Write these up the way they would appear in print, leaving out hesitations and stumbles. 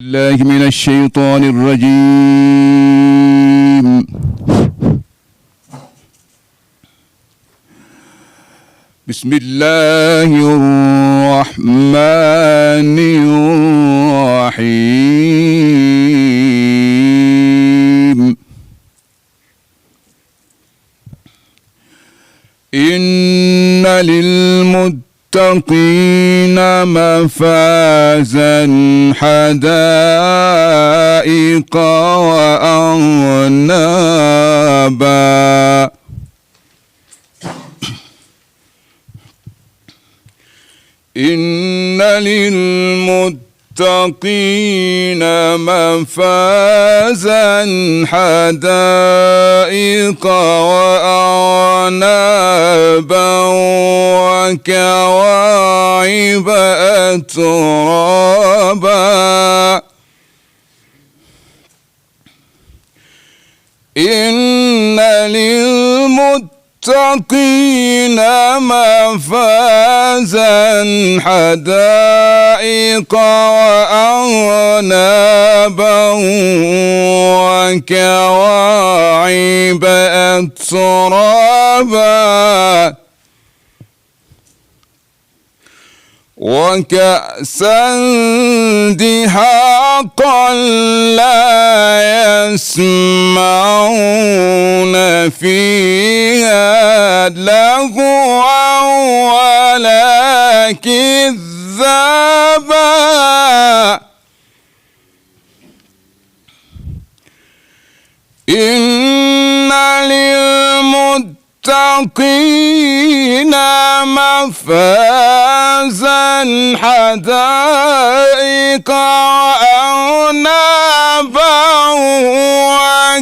الله من الشيطان الرجيم. بسم الله الرحمن الرحيم. إن للمتقين مفازا حدائق وأعنابا إن للمتقين مفازا حدائق وأعنابا وكواعب أترابا إن للمتقين مفازا حدائق وأعنابا وكواعب أترابا وكأسا دهاقا لا يسمعون فيها لغوا ولا كذابا إن للمتقين مفازا حدائق وأعنابا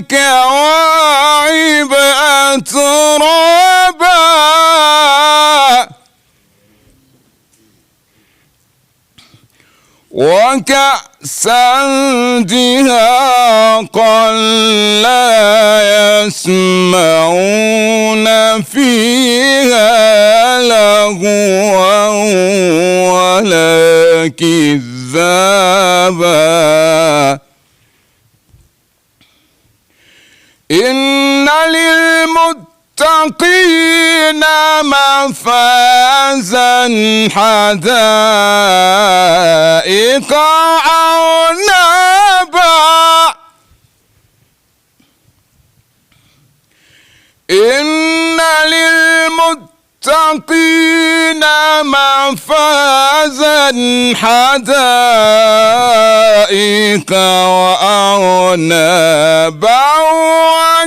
وكواعب أترابا وكأسا دهاقا لا يسمعون فيها لغوا ولا كذابا إن للمتقين مفازا حدائق وأعنابا إن للمتقين مفازا حدائق وأعنابا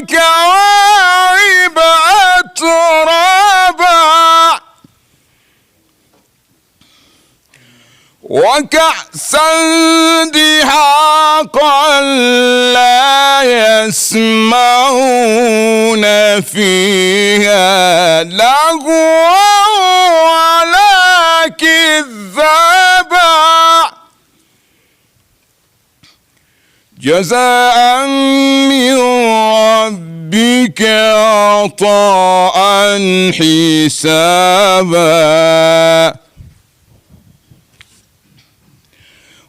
وكواعب أترابا وكأسا دهاقا لا يسمعون فيها لغوا ولا كذابا جزاء من ربك عطاء حسابا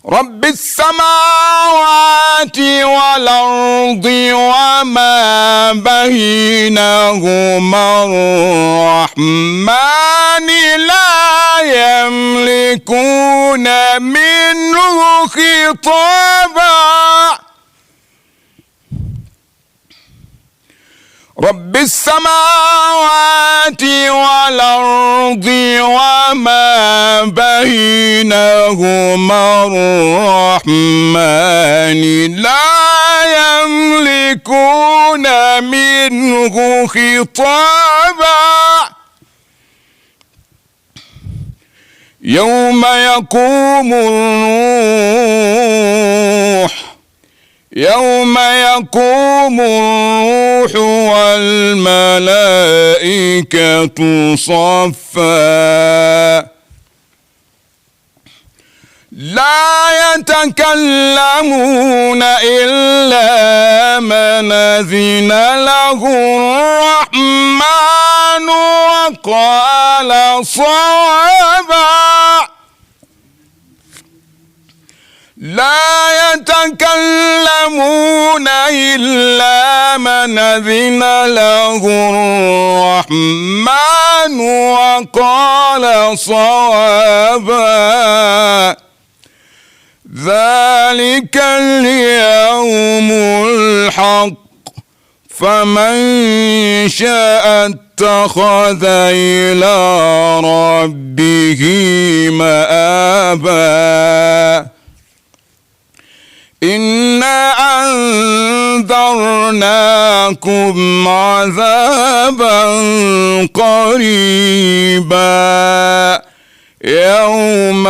رب السماوات والأرض وما بينهما الرحمن لا يملكون منه خطابا رب السماوات والأرض وما بينهما الرحمن لا يملكون منه خطابا يوم يقوم الروح والملائكة صفا لا يتكلمون إلا من أذن له الرحمن وقال صوابا لا يتكلمون إلا من أذن له الرحمن وقال صوابا ذلك اليوم الحق فمن شاء اتخذ إلى ربه مآبا إنا أنذرناكم عذابا قريبا يوم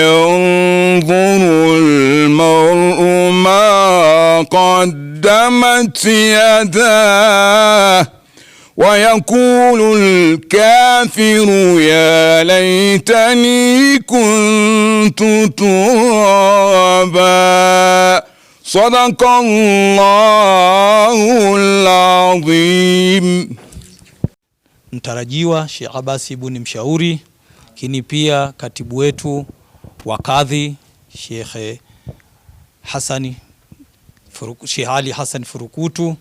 ينظر المرء ما قدمت يداه ويقول الكافر يا ليتني كنت ترابا صدق الله العظيم. Mtarajiwa Sheikh Abbas Ibn Mshauri, lakini pia katibu wetu wa kadhi Sheikh Ali Hassan Furukutu,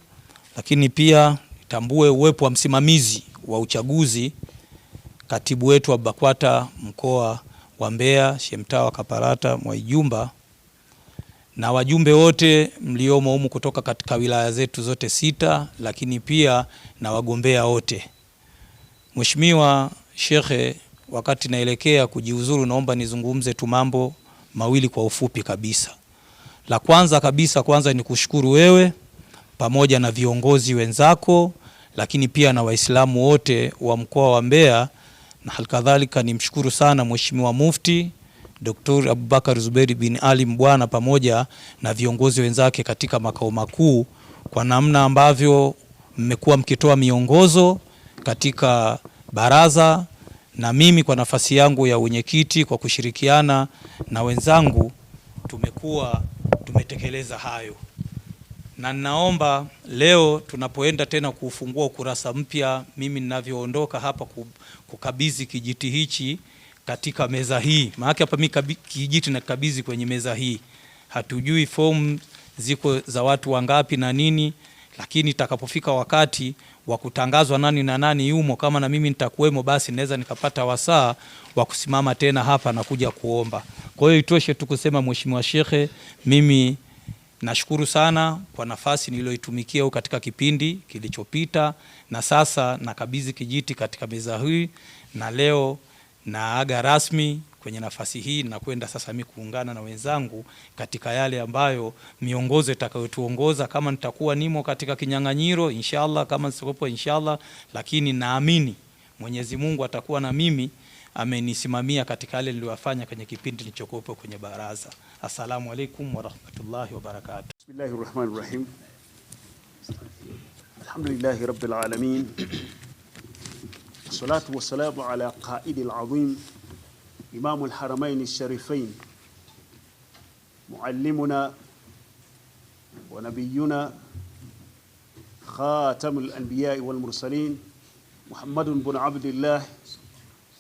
lakini pia tambue uwepo wa msimamizi wa uchaguzi katibu wetu wa BAKWATA mkoa wa Mbeya Sheikh Mtawa Kaparata Mwaijumba, na wajumbe wote mliomo humu kutoka katika wilaya zetu zote 6, lakini pia na wagombea wote. Mheshimiwa Shekhe, wakati naelekea kujiuzuru, naomba nizungumze tu mambo mawili kwa ufupi kabisa. La kwanza kabisa, ni kushukuru wewe pamoja na viongozi wenzako, lakini pia na Waislamu wote wa mkoa wa Mbeya, na halikadhalika nimshukuru sana Mheshimiwa Mufti Dr. Abubakar Zuberi bin Ali Mbwana pamoja na viongozi wenzake katika makao makuu kwa namna ambavyo mmekuwa mkitoa miongozo katika baraza, na mimi kwa nafasi yangu ya wenyekiti kwa kushirikiana na wenzangu tumetekeleza hayo. Na ninaomba leo tunapoenda tena kufungua ukurasa mpya, mimi ninavyoondoka hapa kukabidhi kijiti hichi katika meza hii. Maana hapa mimi kijiti na kabidhi kwenye meza hii. Hatujui fomu ziko za watu wangapi na nini, lakini itakapofika wakati wa kutangazwa nani na nani yumo, kama na mimi nitakuwemo, basi naweza nikapata wasaa wa kusimama tena hapa na kuja kuomba. Kwa hiyo itoshe tu kusema Mheshimiwa Shekhe, mimi nashukuru sana kwa nafasi niliyoitumikia katika kipindi kilichopita, na sasa nakabidhi kijiti katika meza hii, na leo naaga rasmi kwenye nafasi hii na kwenda sasa mimi kuungana na wenzangu katika yale ambayo miongozo itakayotuongoza, kama nitakuwa nimo katika kinyang'anyiro inshallah, kama sikopo inshallah, lakini naamini Mwenyezi Mungu atakuwa na mimi, amenisimamia katika yale niliyofanya kwenye kipindi nilichokuwepo kwenye baraza. Assalamu alaikum wa rahmatullahi wa barakatuh. Bismillahirrahmanirrahim. Alhamdulillahi rabbil alamin. Salatu wassalamu ala qaidil azim إمام الحرمين الشريفين معلمنا ونبينا خاتم الأنبياء والمرسلين محمد بن عبد الله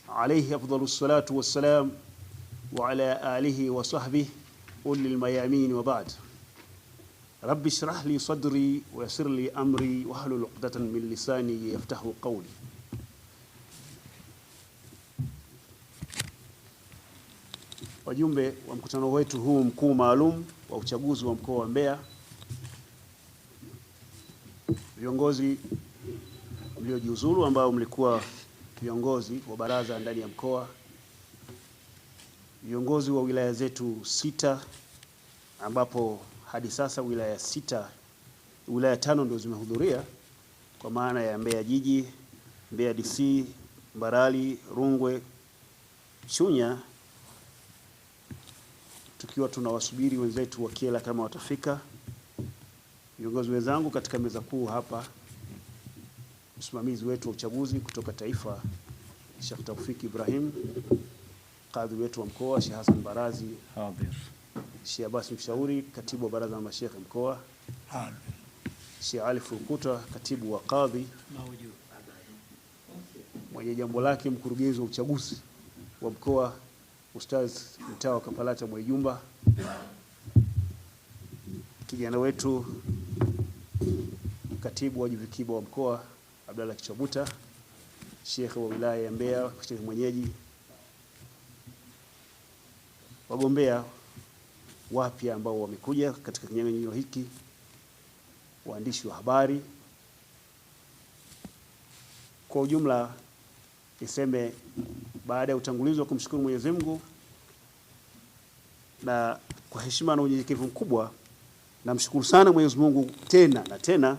عليه أفضل الصلاة والسلام وعلى آله وصحبه أولي الميامين وبعد. رب اشرح لي صدري ويسر لي أمري واحلل عقدة من لساني يفقهوا قولي. Wajumbe wa mkutano wetu huu mkuu maalum wa uchaguzi wa mkoa wa Mbeya, viongozi mliojiuzulu ambao mlikuwa viongozi wa baraza ndani ya mkoa, viongozi wa wilaya zetu 6 ambapo hadi sasa wilaya 5 ndio zimehudhuria, kwa maana ya Mbeya Jiji, Mbeya DC, Mbarali, Rungwe, Chunya, tukiwa tunawasubiri wenzetu wa Kyela kama watafika. Viongozi wenzangu katika meza kuu hapa, msimamizi wetu wa uchaguzi kutoka taifa Sheikh Taufiki Ibrahim, kadhi wetu wa mkoa Sheikh Hassan Barazi hadir, Sheikh Abbas Mshauri katibu wa baraza la masheikh mkoa hadir, Sheikh Ali Furukuta katibu wa kadhi mawjud, mwenye jambo lake mkurugenzi wa uchaguzi wa mkoa Ustaz Mtawa Kaparata Mwaijumba, kijana wetu katibu wa Juvikiba wa mkoa Abdalla Kichwabuta, shekhe wa wilaya ya Mbeya, shekhe mwenyeji, wagombea wapya ambao wamekuja katika kinyang'anyiro hiki, waandishi wa habari. Kwa ujumla niseme baada ya utangulizi wa kumshukuru Mwenyezi Mungu na kwa heshima na unyenyekevu mkubwa, namshukuru sana Mwenyezi Mungu tena na tena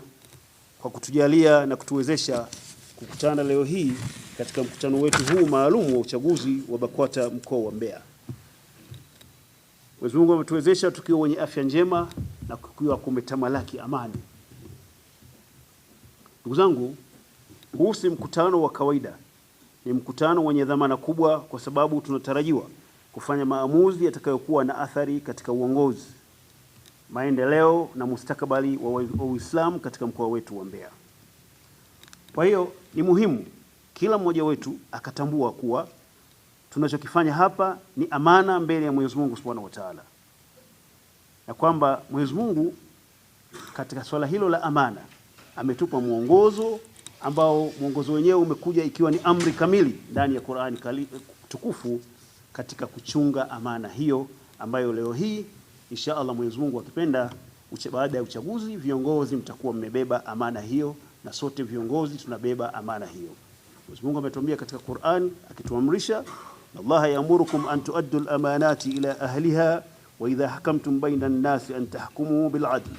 kwa kutujalia na kutuwezesha kukutana leo hii katika mkutano wetu huu maalum wa uchaguzi wa BAKWATA mkoa wa Mbeya. Mwenyezi Mungu ametuwezesha tukiwa wenye afya njema na kukiwa kumetamalaki amani. Ndugu zangu, huu si mkutano wa kawaida, ni mkutano wenye dhamana kubwa kwa sababu tunatarajiwa kufanya maamuzi yatakayokuwa na athari katika uongozi, maendeleo na mustakabali wa Uislamu katika mkoa wetu wa Mbeya. Kwa hiyo ni muhimu kila mmoja wetu akatambua kuwa tunachokifanya hapa ni amana mbele ya Mwenyezi Mungu Subhanahu wa Ta'ala, na kwamba Mwenyezi Mungu katika swala hilo la amana ametupa mwongozo ambao mwongozo wenyewe umekuja ikiwa ni amri kamili ndani ya Qur'ani tukufu katika kuchunga amana hiyo, ambayo leo hii insha Allah Mwenyezi Mungu akipenda, baada ya uchaguzi viongozi mtakuwa mmebeba amana hiyo, na sote viongozi tunabeba amana hiyo. Mwenyezi Mungu ametuambia katika Qur'an akituamrisha, Allah ya'murukum an tuaddu al-amanati ila ahliha wa idha hakamtum baina an-nasi an tahkumu bil adl.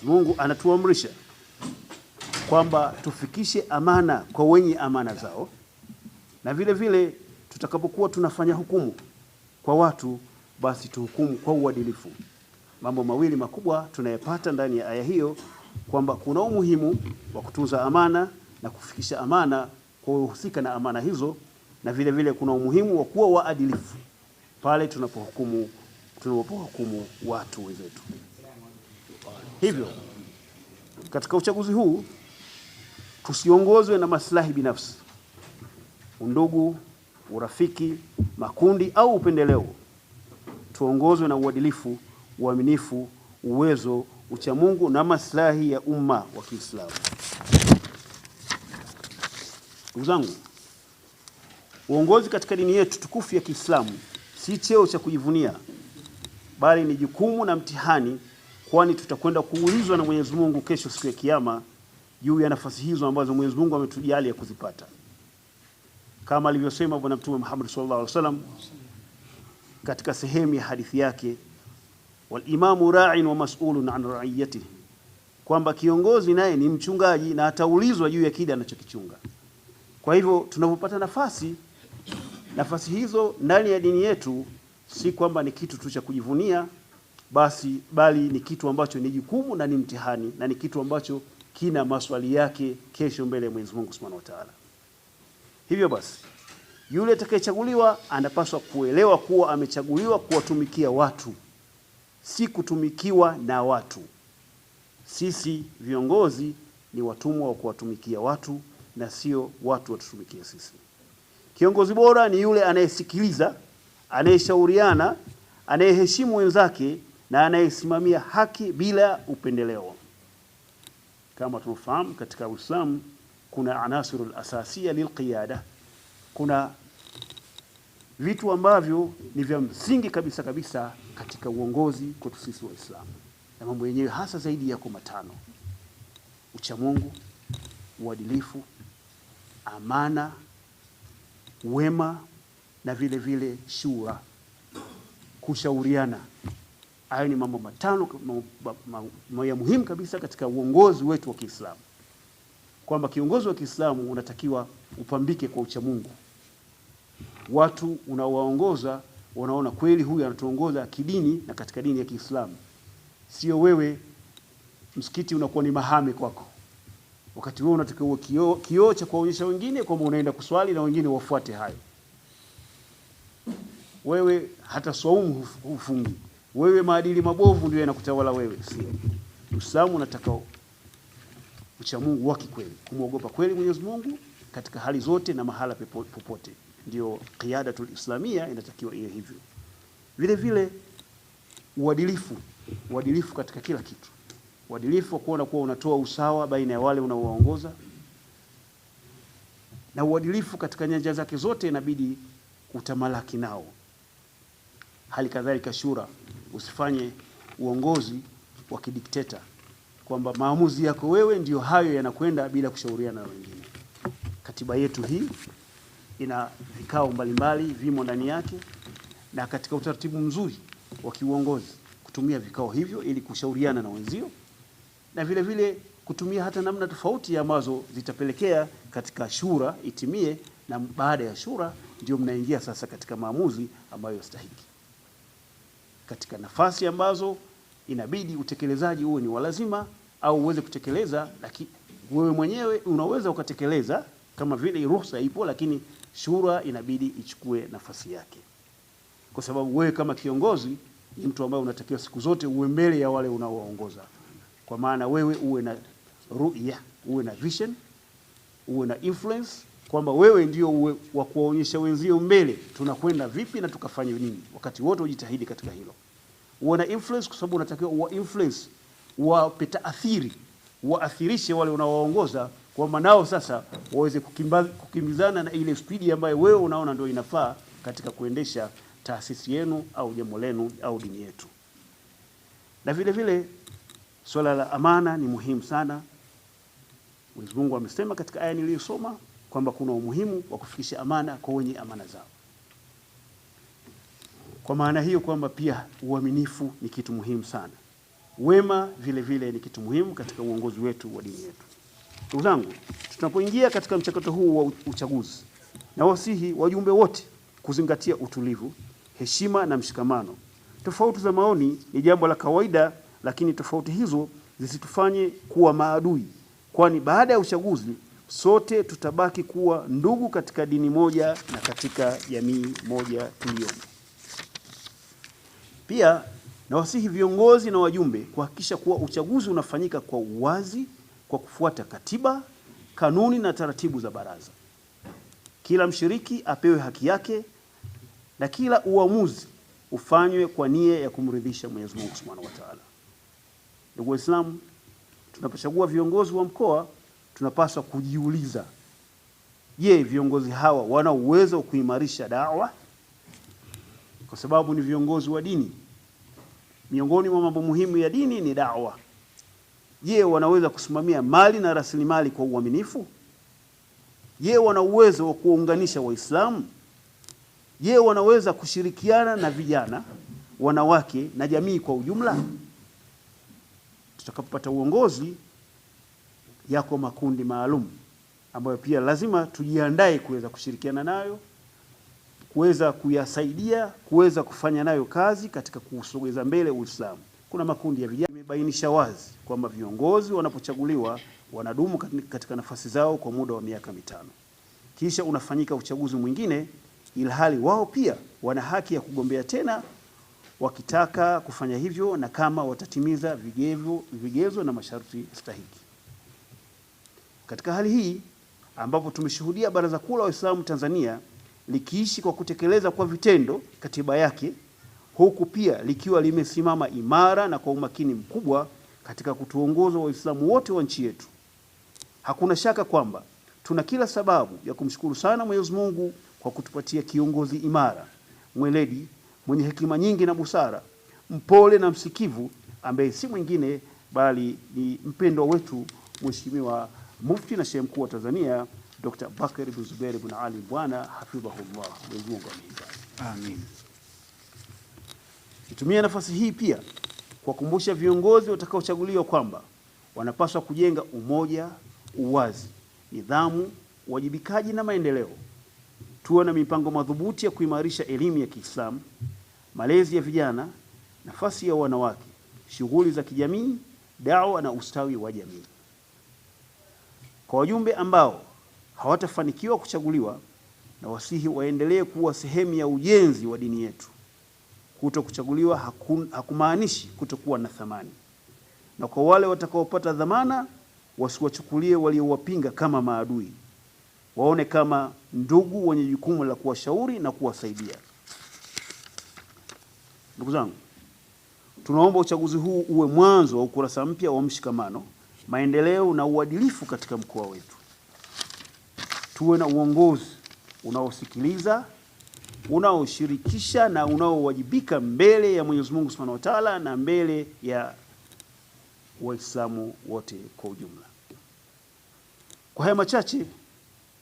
Mungu anatuamrisha kwamba tufikishe amana kwa wenye amana zao, na vile vile tutakapokuwa tunafanya hukumu kwa watu basi tuhukumu kwa uadilifu. Mambo mawili makubwa tunayapata ndani ya aya hiyo, kwamba kuna umuhimu wa kutunza amana na kufikisha amana kwa wahusika na amana hizo, na vile vile kuna umuhimu wa kuwa waadilifu pale tunapohukumu watu wenzetu. Hivyo katika uchaguzi huu tusiongozwe na maslahi binafsi, undugu, urafiki, makundi au upendeleo. Tuongozwe na uadilifu, uaminifu, uwezo, uchamungu na maslahi ya umma wa Kiislamu. Ndugu zangu, uongozi katika dini yetu tukufu ya Kiislamu si cheo cha kujivunia, bali ni jukumu na mtihani, kwani tutakwenda kuulizwa na Mwenyezi Mungu kesho siku ya Kiyama juu ya nafasi hizo ambazo Mwenyezi Mungu ametujalia kuzipata. Kama alivyosema Bwana Mtume Muhammad sallallahu alaihi wasallam katika sehemu ya hadithi yake, wal imamu ra'in wa mas'ulun an ra'iyatihi, kwamba kiongozi naye ni mchungaji na ataulizwa juu ya kile anachokichunga. Kwa hivyo tunapopata nafasi hizo ndani ya dini yetu, si kwamba ni kitu tu cha kujivunia bali ni kitu ambacho ni jukumu na ni mtihani, na ni kitu ambacho kina maswali yake kesho mbele ya Mwenyezi Mungu Subhanahu wa Ta'ala. Hivyo basi yule atakayechaguliwa anapaswa kuelewa kuwa amechaguliwa kuwatumikia watu, si kutumikiwa na watu. Sisi viongozi ni watumwa wa kuwatumikia watu na sio watu watutumikia sisi. Kiongozi bora ni yule anayesikiliza, anayeshauriana, anayeheshimu wenzake na anayesimamia haki bila upendeleo. Kama tunafahamu katika Uislamu kuna anasirul asasiya lilqiyada, kuna vitu ambavyo ni vya msingi kabisa katika uongozi kwetu sisi Waislamu, na mambo yenyewe hasa zaidi yako matano: uchamungu, uadilifu, amana, wema na vile vile shura, kushauriana. Hayo ni mambo matano ya muhimu kabisa katika uongozi wetu wa Kiislamu, kwamba kiongozi wa Kiislamu unatakiwa upambike kwa uchamungu. Watu unaowaongoza wanaona kweli huyu anatuongoza kidini na katika dini ya Kiislamu, sio wewe msikiti unakuwa ni mahame kwako, wakati wewe unatakiwa kioo cha kuonyesha wengine kwamba unaenda kuswali na wengine wafuate hayo. Wewe hata swaumu hufungi, wewe maadili mabovu ndio yanakutawala wewe. Sio. Uislamu unataka uchamungu wa kweli, kumwogopa kweli Mwenyezi Mungu katika hali zote na mahala popote. Ndio qiyadatul islamia inatakiwa iwe hivyo. Vile vile uadilifu uadilifu katika kila kitu, uadilifu wa kuona kuwa unatoa usawa baina ya wale unaowaongoza, na uadilifu katika nyanja zake zote inabidi utamalaki nao. Hali kadhalika shura, usifanye uongozi wa kidikteta kwamba maamuzi yako wewe ndio hayo yanakwenda bila kushauriana na wengine. Katiba yetu hii ina vikao mbalimbali vimo ndani yake, na katika utaratibu mzuri wa kiuongozi kutumia vikao hivyo ili kushauriana na wenzio, na vile vile kutumia hata namna tofauti ambazo zitapelekea katika shura itimie, na baada ya shura ndio mnaingia sasa katika maamuzi ambayo stahiki. Katika nafasi ambazo inabidi utekelezaji uwe ni walazima au uweze kutekeleza, lakini wewe mwenyewe unaweza ukatekeleza kama vile ruhusa ipo, lakini shura inabidi ichukue nafasi yake, kwa sababu wewe kama kiongozi ni mtu ambaye unatakiwa siku zote uwe mbele ya wale unaowaongoza. Kwa maana wewe uwe na ru'ya, uwe na vision, uwe na influence, kwamba wewe ndio uwe wa kuwaonyesha wenzio mbele tunakwenda vipi na tukafanye nini. Wakati wote ujitahidi katika hilo. Uwe na influence kwa sababu unatakiwa uwa influence, uwape taathiri, uwaathirishe wale unaowaongoza kwamba nao sasa waweze kukimbizana na ile spidi ambayo wewe unaona ndio inafaa katika kuendesha taasisi yenu au jambo lenu au dini yetu. Na vile vile swala la amana ni muhimu sana. Mwenyezi Mungu amesema katika aya niliyosoma kwamba kuna umuhimu wa kufikisha amana kwa wenye amana zao. Kwa maana hiyo kwamba pia uaminifu ni kitu muhimu sana. Wema vile vile ni kitu muhimu katika uongozi wetu wa dini yetu. Ndugu zangu, tunapoingia katika mchakato huu wa uchaguzi, na wasihi wajumbe wote kuzingatia utulivu, heshima na mshikamano. Tofauti za maoni ni jambo la kawaida, lakini tofauti hizo zisitufanye kuwa maadui, kwani baada ya uchaguzi sote tutabaki kuwa ndugu katika dini moja na katika jamii moja tuliyomo. Pia nawasihi viongozi na wajumbe kuhakikisha kuwa uchaguzi unafanyika kwa uwazi, kwa kufuata katiba, kanuni na taratibu za baraza. Kila mshiriki apewe haki yake na kila uamuzi ufanywe kwa nia ya kumridhisha Mwenyezi Mungu Subhanahu wa Ta'ala. Ndugu Waislamu, tunapochagua viongozi wa mkoa tunapaswa kujiuliza, je, viongozi hawa wana uwezo wa kuimarisha da'wa? Kwa sababu ni viongozi wa dini. Miongoni mwa mambo muhimu ya dini ni da'wa. Je, wanaweza kusimamia mali na rasilimali kwa uaminifu? Je, wana uwezo wa kuunganisha Waislamu? Je, wanaweza kushirikiana na vijana, wanawake na jamii kwa ujumla? Tutakapopata uongozi, yako makundi maalum ambayo pia lazima tujiandae kuweza kushirikiana nayo, kuweza kuyasaidia, kuweza kufanya nayo kazi katika kusogeza mbele Uislamu. Kuna makundi ya vijana yamebainisha wazi kwamba viongozi wanapochaguliwa wanadumu katika nafasi zao kwa muda wa miaka 5. Kisha unafanyika uchaguzi mwingine, ilhali wao pia wana haki ya kugombea tena wakitaka kufanya hivyo na kama watatimiza vigezo na masharti stahiki. Katika hali hii ambapo tumeshuhudia Baraza Kuu la Waislamu Tanzania likiishi kwa kutekeleza kwa vitendo katiba yake, huku pia likiwa limesimama imara na kwa umakini mkubwa katika kutuongoza Waislamu wote wa nchi yetu, hakuna shaka kwamba tuna kila sababu ya kumshukuru sana Mwenyezi Mungu kwa kutupatia kiongozi imara, mweledi, mwenye hekima nyingi na busara, mpole na msikivu, ambaye si mwingine bali ni mpendwa wetu Mheshimiwa Mufti na Sheikh Mkuu wa Tanzania Dr. Bakari ibn Zubair ibn Ali Bwana hafidhahullah. Mwenyezi Mungu amhifadhi. Amin. Nitumie nafasi hii pia kuwakumbusha viongozi watakaochaguliwa kwamba wanapaswa kujenga umoja, uwazi, nidhamu, uwajibikaji na maendeleo. Tuwe na mipango madhubuti ya kuimarisha elimu ya Kiislamu, malezi ya vijana, nafasi ya wanawake, shughuli za kijamii, da'wa na ustawi wa jamii. Kwa wajumbe ambao hawatafanikiwa kuchaguliwa, na wasihi waendelee kuwa sehemu ya ujenzi wa dini yetu. Kuto kuchaguliwa hakumaanishi kutokuwa na thamani. Na kwa wale watakaopata dhamana, wasiwachukulie waliowapinga kama maadui. Waone kama ndugu wenye jukumu la kuwashauri na kuwasaidia. Ndugu zangu, Tunaomba uchaguzi huu uwe mwanzo wa ukurasa mpya wa mshikamano, maendeleo na uadilifu katika mkoa wetu. Tuwe na uongozi unaosikiliza, unaoshirikisha na unaowajibika mbele ya Mwenyezi Mungu Subhanahu wa Ta'ala na mbele ya Waislamu wote kwa ujumla. Kwa haya machache,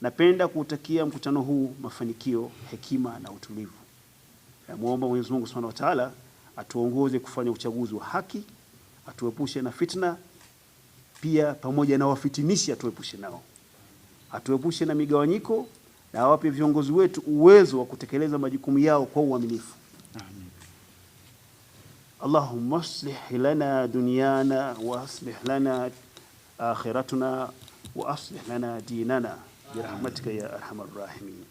napenda kuutakia mkutano huu mafanikio, hekima na utulivu. Namuomba Mwenyezi Mungu Subhanahu wa Ta'ala atuongoze kufanya uchaguzi wa haki, atuepushe na fitna, pia pamoja na wafitinishi atuepushe nao. Atuepushe na migawanyiko na awape viongozi wetu uwezo wa kutekeleza majukumu yao kwa uaminifu. Amin. Allahumma aslih lana dunyana wa aslih lana akhiratuna wa aslih lana dinana birahmatika ya arhamar rahimin.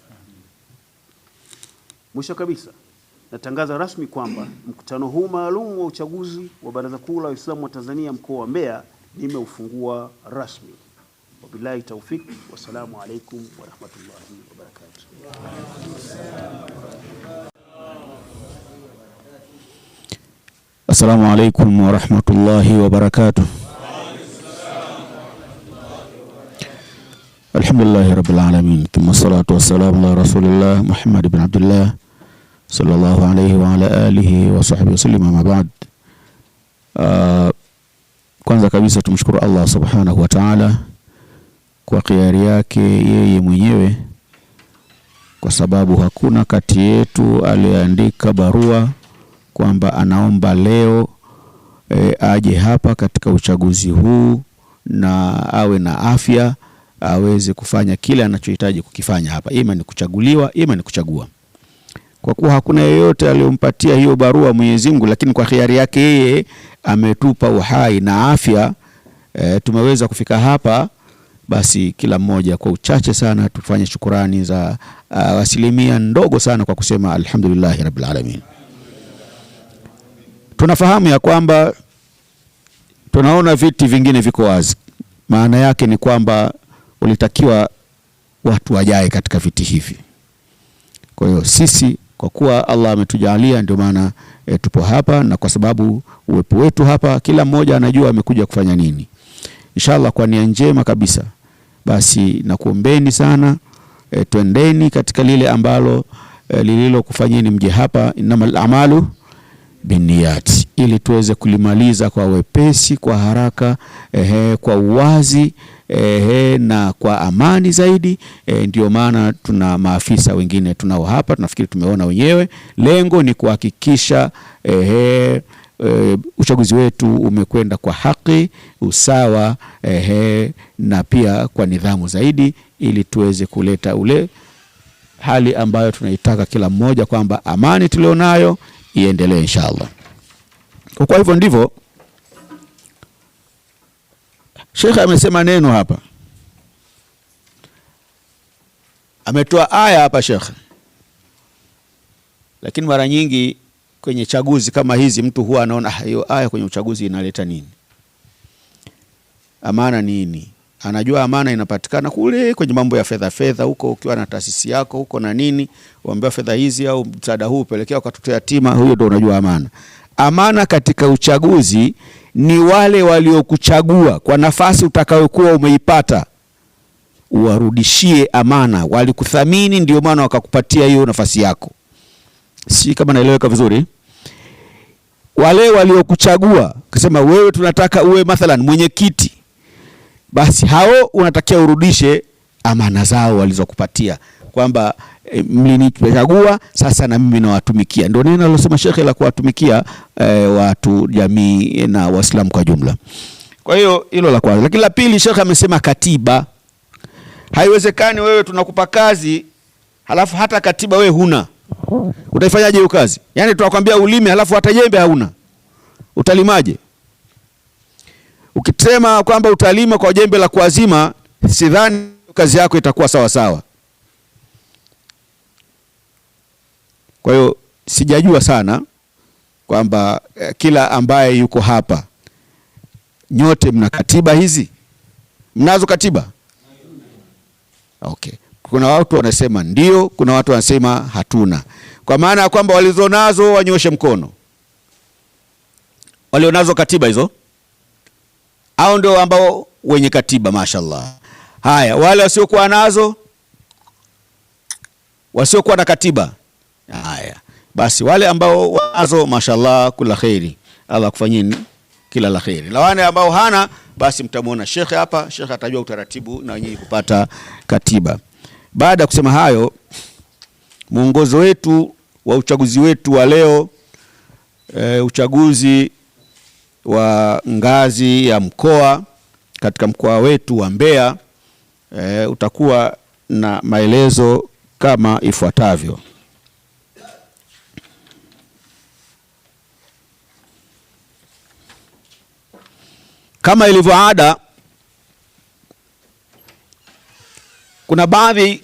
Mwisho kabisa, natangaza rasmi kwamba mkutano huu maalum wa uchaguzi wa Baraza Kuu la Waislamu wa Tanzania mkoa wa Mbeya nimeufungua rasmi. Wabillahi tawfik, wassalamu alaikum wa rahmatullahi wa barakatuh. Assalamu alaikum wa rahmatullahi wa barakatuh. Alhamdulillahi rabbil alamin, thumma salatu wassalamu ala rasulillah Muhammad ibn Abdullah sallallahu alayhi wa ala alihi wa sahbihi wasallam, ama ba'd. Kwanza kabisa tumshukuru Allah subhanahu wa ta'ala kwa khiari yake yeye mwenyewe, kwa sababu hakuna kati yetu aliyeandika barua kwamba anaomba leo aje hapa katika uchaguzi huu na awe na afya aweze kufanya kile anachohitaji kukifanya hapa, ima ni kuchaguliwa, ima ni kuchagua. Kwa kuwa hakuna yeyote aliyompatia hiyo barua Mwenyezi Mungu, lakini kwa khiari yake yeye ametupa uhai na afya, tumeweza kufika hapa. Basi kila mmoja kwa uchache sana tufanye shukrani za asilimia ndogo sana kwa kusema alhamdulillahi rabbil alamin. Tunafahamu ya kwamba tunaona viti vingine viko wazi. Maana yake ni kwamba ulitakiwa watu wajae katika viti hivi. Kwa hiyo sisi, kwa kuwa Allah ametujalia, ndio maana tupo hapa, na kwa sababu uwepo wetu hapa kila mmoja anajua amekuja kufanya nini. Inshallah kwa nia njema kabisa, basi nakuombeni sana twendeni katika lile ambalo lililo kufanyeni mje hapa, innamal a'malu binniyat, ili tuweze kulimaliza kwa wepesi, kwa haraka, kwa uwazi, na kwa amani zaidi. Ndio maana tuna maafisa wengine tunao hapa, tunafikiri tumeona wenyewe. Lengo ni kuhakikisha uchaguzi wetu umekwenda kwa haki, usawa, na pia kwa nidhamu zaidi, ili tuweze kuleta ule hali ambayo tunaitaka kila mmoja, kwamba amani tulionayo iendelee inshallah. Kwa hivyo ndivyo Sheikh amesema neno hapa, ametoa aya hapa Sheikh, lakini mara nyingi kwenye chaguzi kama hizi mtu huwa anaona hiyo aya kwenye uchaguzi inaleta nini, amana nini. Anajua amana inapatikana kule kwenye mambo ya fedha huko, ukiwa na taasisi yako huko na nini, uambiwa fedha hizi au msaada huu pelekea kwa watoto yatima, huyo ndio unajua amana. Amana katika uchaguzi ni wale waliokuchagua kwa nafasi utakayokuwa umeipata, uwarudishie amana. Walikuthamini, ndio maana wakakupatia hiyo nafasi yako. Si kama naeleweka vizuri? Wale waliokuchagua kusema wewe tunataka uwe mathalan mwenyekiti, basi hao unatakia urudishe amana zao walizokupatia, kwamba mlinichagua, sasa na mimi nawatumikia. Ndio neno alilosema Sheikh la kuwatumikia watu, jamii na Waislamu kwa jumla. Kwa hiyo hilo la kwanza. Lakini la pili, Sheikh amesema katiba. Haiwezekani wewe tunakupa kazi halafu hata katiba wewe huna. Utaifanyaje hiyo kazi? Yaani tunakwambia ulime halafu hata jembe hauna. Utalimaje? Ukisema kwamba utalima kwa jembe la kuazima, sidhani kazi yako itakuwa sawa sawa. Kwa hiyo sijajua sana kwamba kila ambaye yuko hapa nyote mna katiba hizi? Mnazo katiba? Okay. Kuna watu wanasema ndio, kuna watu wanasema hatuna. Kwa maana ya kwamba walizonazo wanyoshe mkono. walionazo katiba hizo, au ndio ambao wenye katiba? Mashaallah. Haya, wale wasiokuwa nazo, wasiokuwa na katiba, haya basi wale ambao wanazo, mashaallah, kula khairi, Allah kufanyeni kila la khairi. Na wale ambao hana, basi mtamuona shekhe hapa, shekhe atajua utaratibu na wenyewe kupata katiba. Baada ya kusema hayo, mwongozo wetu wa uchaguzi wetu wa leo, uchaguzi wa ngazi ya mkoa katika mkoa wetu wa Mbeya, utakuwa na maelezo kama ifuatavyo. Kama ilivyo ada, kuna baadhi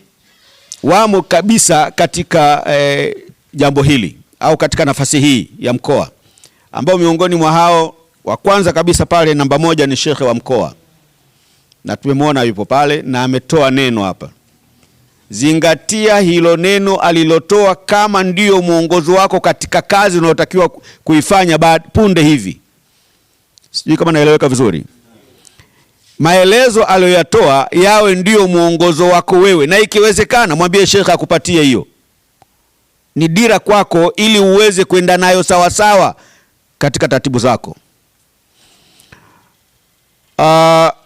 wamo kabisa katika jambo hili au katika nafasi hii ya mkoa, ambao miongoni mwa hao wa kwanza kabisa pale namba 1 ni shekhe wa mkoa, na tumemwona yupo pale na ametoa neno hapa. Zingatia hilo neno alilotoa kama ndiyo mwongozo wako katika kazi unayotakiwa kuifanya punde hivi. Sijui kama naeleweka vizuri. Maelezo aliyoyatoa yawe ndiyo mwongozo wako wewe, na ikiwezekana mwambie shekhe akupatie hiyo. Ni dira kwako ili uweze kwenda nayo sawa sawa katika taratibu zako.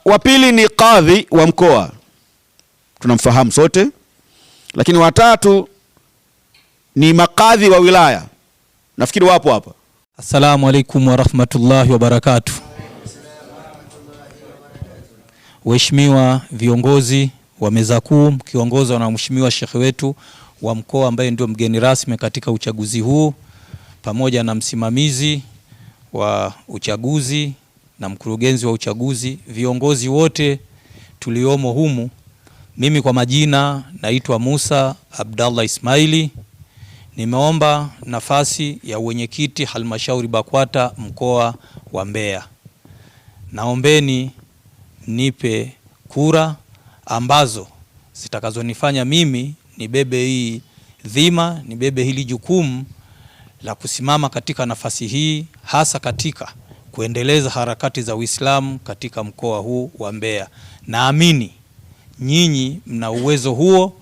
Wa pili ni kadhi wa mkoa, tunamfahamu sote. Lakini watatu ni makadhi wa wilaya, nafikiri wapo hapa. Assalamu alaikum wa rahmatullahi wa barakatuh. Waheshimiwa viongozi wa meza kuu mkiongozwa na mheshimiwa shekhe wetu wa mkoa ambaye ndio mgeni rasmi katika uchaguzi huu, pamoja na msimamizi wa uchaguzi na mkurugenzi wa uchaguzi, viongozi wote tuliomo humu. Mimi kwa majina naitwa Musa Abdallah Ismaili. Nimeomba nafasi ya uwenyekiti halmashauri BAKWATA mkoa wa Mbeya. Naombeni nipe kura ambazo zitakazonifanya mimi nibebe hii dhima, nibebe hili jukumu la kusimama katika nafasi hii, hasa katika kuendeleza harakati za Uislamu katika mkoa huu wa Mbeya. Naamini nyinyi mna uwezo huo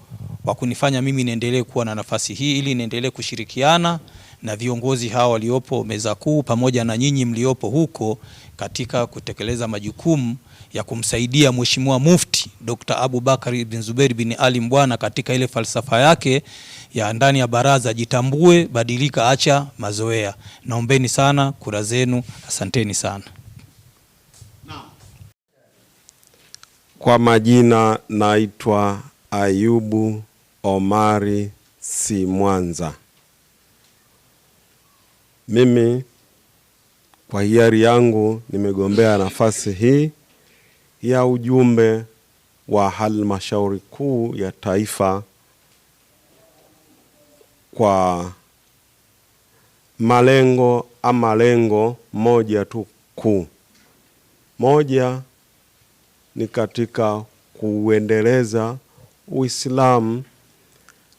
wa kunifanya mimi niendelee kuwa na nafasi hii, ili niendelee kushirikiana na viongozi hawa waliopo meza kuu pamoja na nyinyi mliopo huko katika kutekeleza majukumu ya kumsaidia Mheshimiwa Mufti Dr. Abubakar bin Zubair bin Ali Mbwana katika ile falsafa yake ya ndani ya baraza, jitambue, badilika, acha mazoea. Naombeni sana kura zenu, asanteni sana. Kwa majina naitwa Ayubu Omari Simwanza. Mimi kwa hiari yangu nimegombea nafasi hii ya ujumbe wa halmashauri kuu ya taifa kwa lengo moja tu kuu. Moja ni katika kuendeleza Uislamu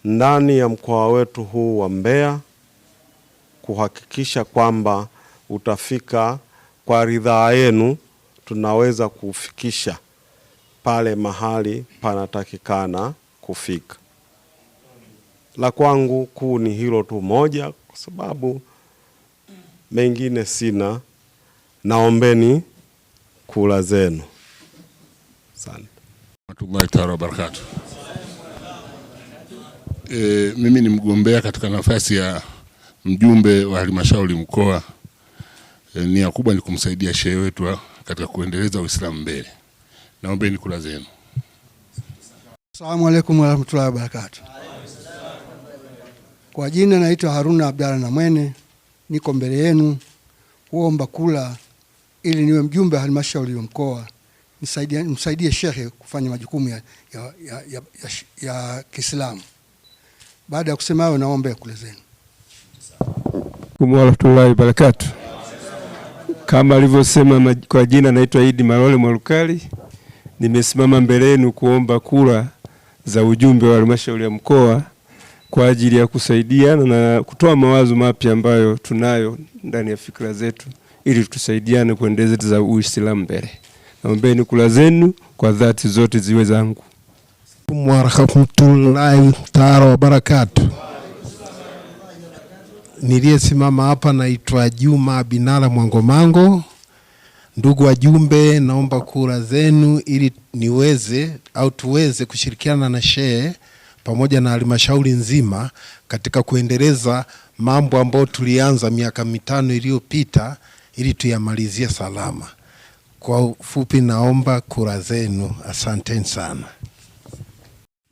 ndani ya mkoa wetu huu wa Mbeya, kuhakikisha kwamba utafika kwa ridhaa yenu, tunaweza kufikisha pale mahali panatakikana kufika. La kwangu kuu ni hilo tu moja, kwa sababu mengine sina. Naombeni kula zenu. Asante. Warahmatullahi ta'ala wabarakatuh. Mimi ni mgombea katika nafasi ya mjumbe wa halmashauri mkoa. Nia kubwa ni kumsaidia shehe wetu katika kuendeleza Uislamu mbele. Naombeni kula zenu. Asalamu alaykum warahmatullahi wabarakatuh. Kwa jina naitwa Haruna Abdalla Namwene, niko mbele yenu kuomba kula ili niwe mjumbe wa halmashauri ya mkoa, msaidie shekhe kufanya majukumu ya Kiislamu. Baada ya kusema hayo, naomba kula zenu. Warahmatullahi wabarakatuh. Kama alivyosema, kwa jina naitwa Idi Malole Mwalukali, nimesimama mbele yenu kuomba kura za ujumbe wa halmashauri ya mkoa kwa ajili ya kusaidiana na kutoa mawazo mapya ambayo tunayo ndani ya fikra zetu ili tusaidiane kuendeleza Uislamu mbele. Naombeni kula zenu kwa dhati zote ziwe zangu. Wa rahmatullahi ta'ala wa barakatuh. Niliyesimama hapa naitwa Juma Binala Mwangomango. Ndugu wajumbe, naomba kura zenu ili niweze au tuweze kushirikiana na shehe pamoja na halmashauri nzima katika kuendeleza mambo ambayo tulianza miaka 5 iliyopita ili tuyamalizie salama. Kwa ufupi naomba kura zenu. Asanteni sana.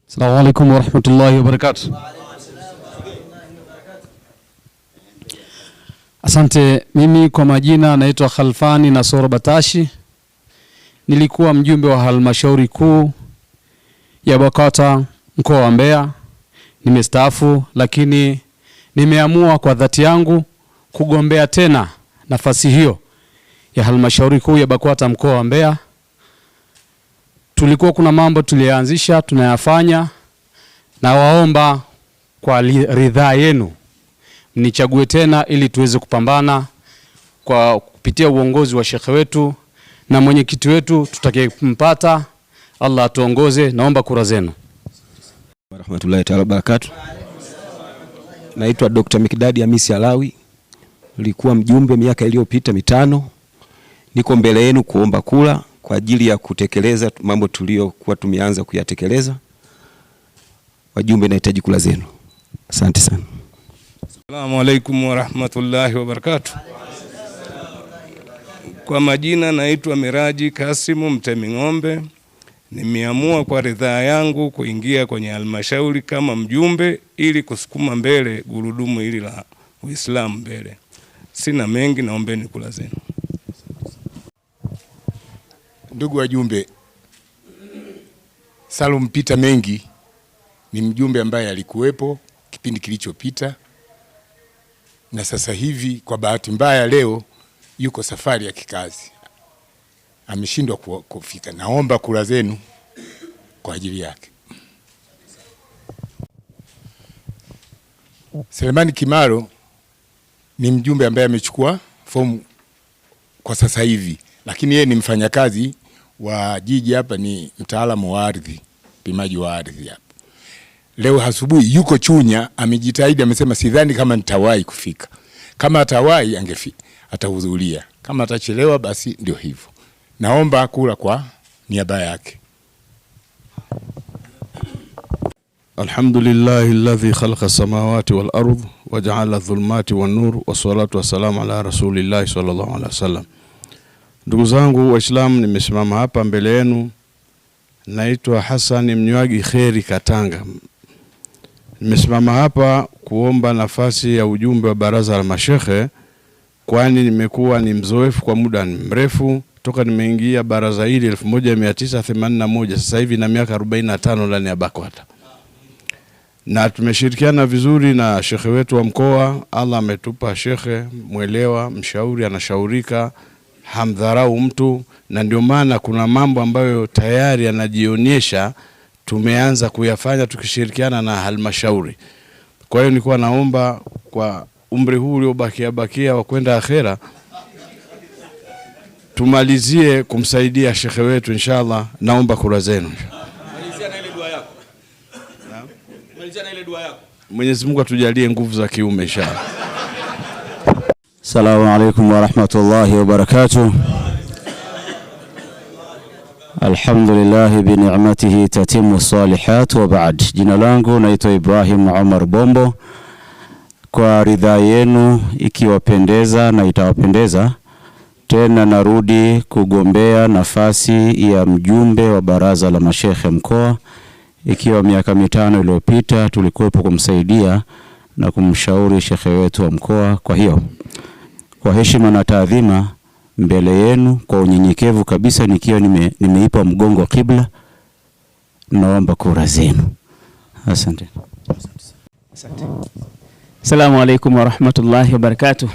Assalamu alaikum wa rahmatullahi wa barakatuh. Asante. Mimi kwa majina naitwa Khalfani Nasoro Batashi. Nilikuwa mjumbe wa halmashauri kuu ya BAKWATA mkoa wa Mbeya. Nimestaafu, lakini nimeamua kwa dhati yangu kugombea tena nafasi hiyo ya halmashauri kuu ya BAKWATA mkoa wa Mbeya. Tulikuwa kuna mambo tulianzisha tunayafanya, na waomba kwa ridhaa yenu nichague tena ili tuweze kupambana kwa kupitia uongozi wa shekhe wetu na mwenyekiti wetu tutakayempata. Allah atuongoze. Naomba kura zenu. Wa rahmatullahi ta'ala barakatuh. Naitwa Dr. Mikdadi Hamisi Alawi. Nilikuwa mjumbe miaka iliyopita 5. Niko mbele yenu kuomba kura kwa ajili ya kutekeleza mambo tuliyokuwa tumeanza kuyatekeleza. Wajumbe, nahitaji kura zenu. Asante sana. Assalamu alaikum wa rahmatullahi wa barakatuh. Kwa majina naitwa Miraji Kasimu Mteming'ombe. Nimeamua kwa ridhaa yangu kuingia kwenye halmashauri kama mjumbe ili kusukuma mbele gurudumu hili la Uislamu mbele. Sina mengi, naombeni kula zenu. Ndugu wajumbe, Salum Peter Mengi ni mjumbe ambaye alikuwepo kipindi kilichopita, na sasa hivi kwa bahati mbaya leo yuko safari ya kikazi, ameshindwa kufika. Naomba kura zenu kwa ajili yake. Selemani Kimaro ni mjumbe ambaye amechukua fomu kwa sasa hivi, lakini yeye ni mfanyakazi wa jiji hapa, ni mtaalamu wa ardhi, pimaji wa ardhi hapa. Leo asubuhi yuko Chunya, amejitahidi, amesema sidhani kama nitawahi kufika. Kama atawahi atahudhuria, kama atachelewa basi ndio hivyo. Naomba kura kwa niaba yake. Alhamdulillahi alladhi khalaqa samawati wal ardh wa ja'ala adh-dhulumati wan nur wassalatu wassalamu ala rasulillahi sallallahu alaihi wasallam. Ndugu zangu Waislamu, nimesimama hapa mbele yenu. Naitwa Hassan Mnywagi Kheri Katanga. Nimesimama hapa kuomba nafasi ya ujumbe wa baraza la mashekhe, kwani nimekuwa ni mzoefu kwa muda mrefu toka nimeingia baraza hili 1981. Sasa hivi na miaka 45 ndani ya BAKWATA, na tumeshirikiana vizuri na shekhe wetu wa mkoa. Allah ametupa shekhe mwelewa, mshauri, anashaurika, hamdharau mtu, na ndio maana kuna mambo ambayo tayari yanajionyesha tumeanza kuyafanya tukishirikiana na halmashauri. Kwa hiyo nilikuwa naomba kwa umri huu uliobakia wa kwenda akhera, tumalizie kumsaidia shekhe wetu inshallah. Naomba kura zenu. Malizia na ile dua yako. Naam. Malizia na ile dua yako. Mwenyezi Mungu atujalie nguvu za kiume inshallah. Assalamu alaikum wa rahmatullahi wa barakatuh. Alhamdulillah bi ni'matihi tatimmu salihat wa ba'd. Jina langu naitwa Ibrahim Omar Bombo. Kwa ridhaa yenu ikiwapendeza na itawapendeza, tena narudi kugombea nafasi ya mjumbe wa baraza la mashekhe mkoa. Ikiwa miaka 5 iliyopita tulikuwepo kumsaidia na kumshauri shekhe wetu wa mkoa. Kwa hiyo kwa heshima na taadhima mbele yenu, kwa unyenyekevu kabisa, nikiwa nimeipa mgongo kibla, naomba kura zenu. Asante. Asante. Assalamu alaikum wa rahmatullahi wa barakatuh.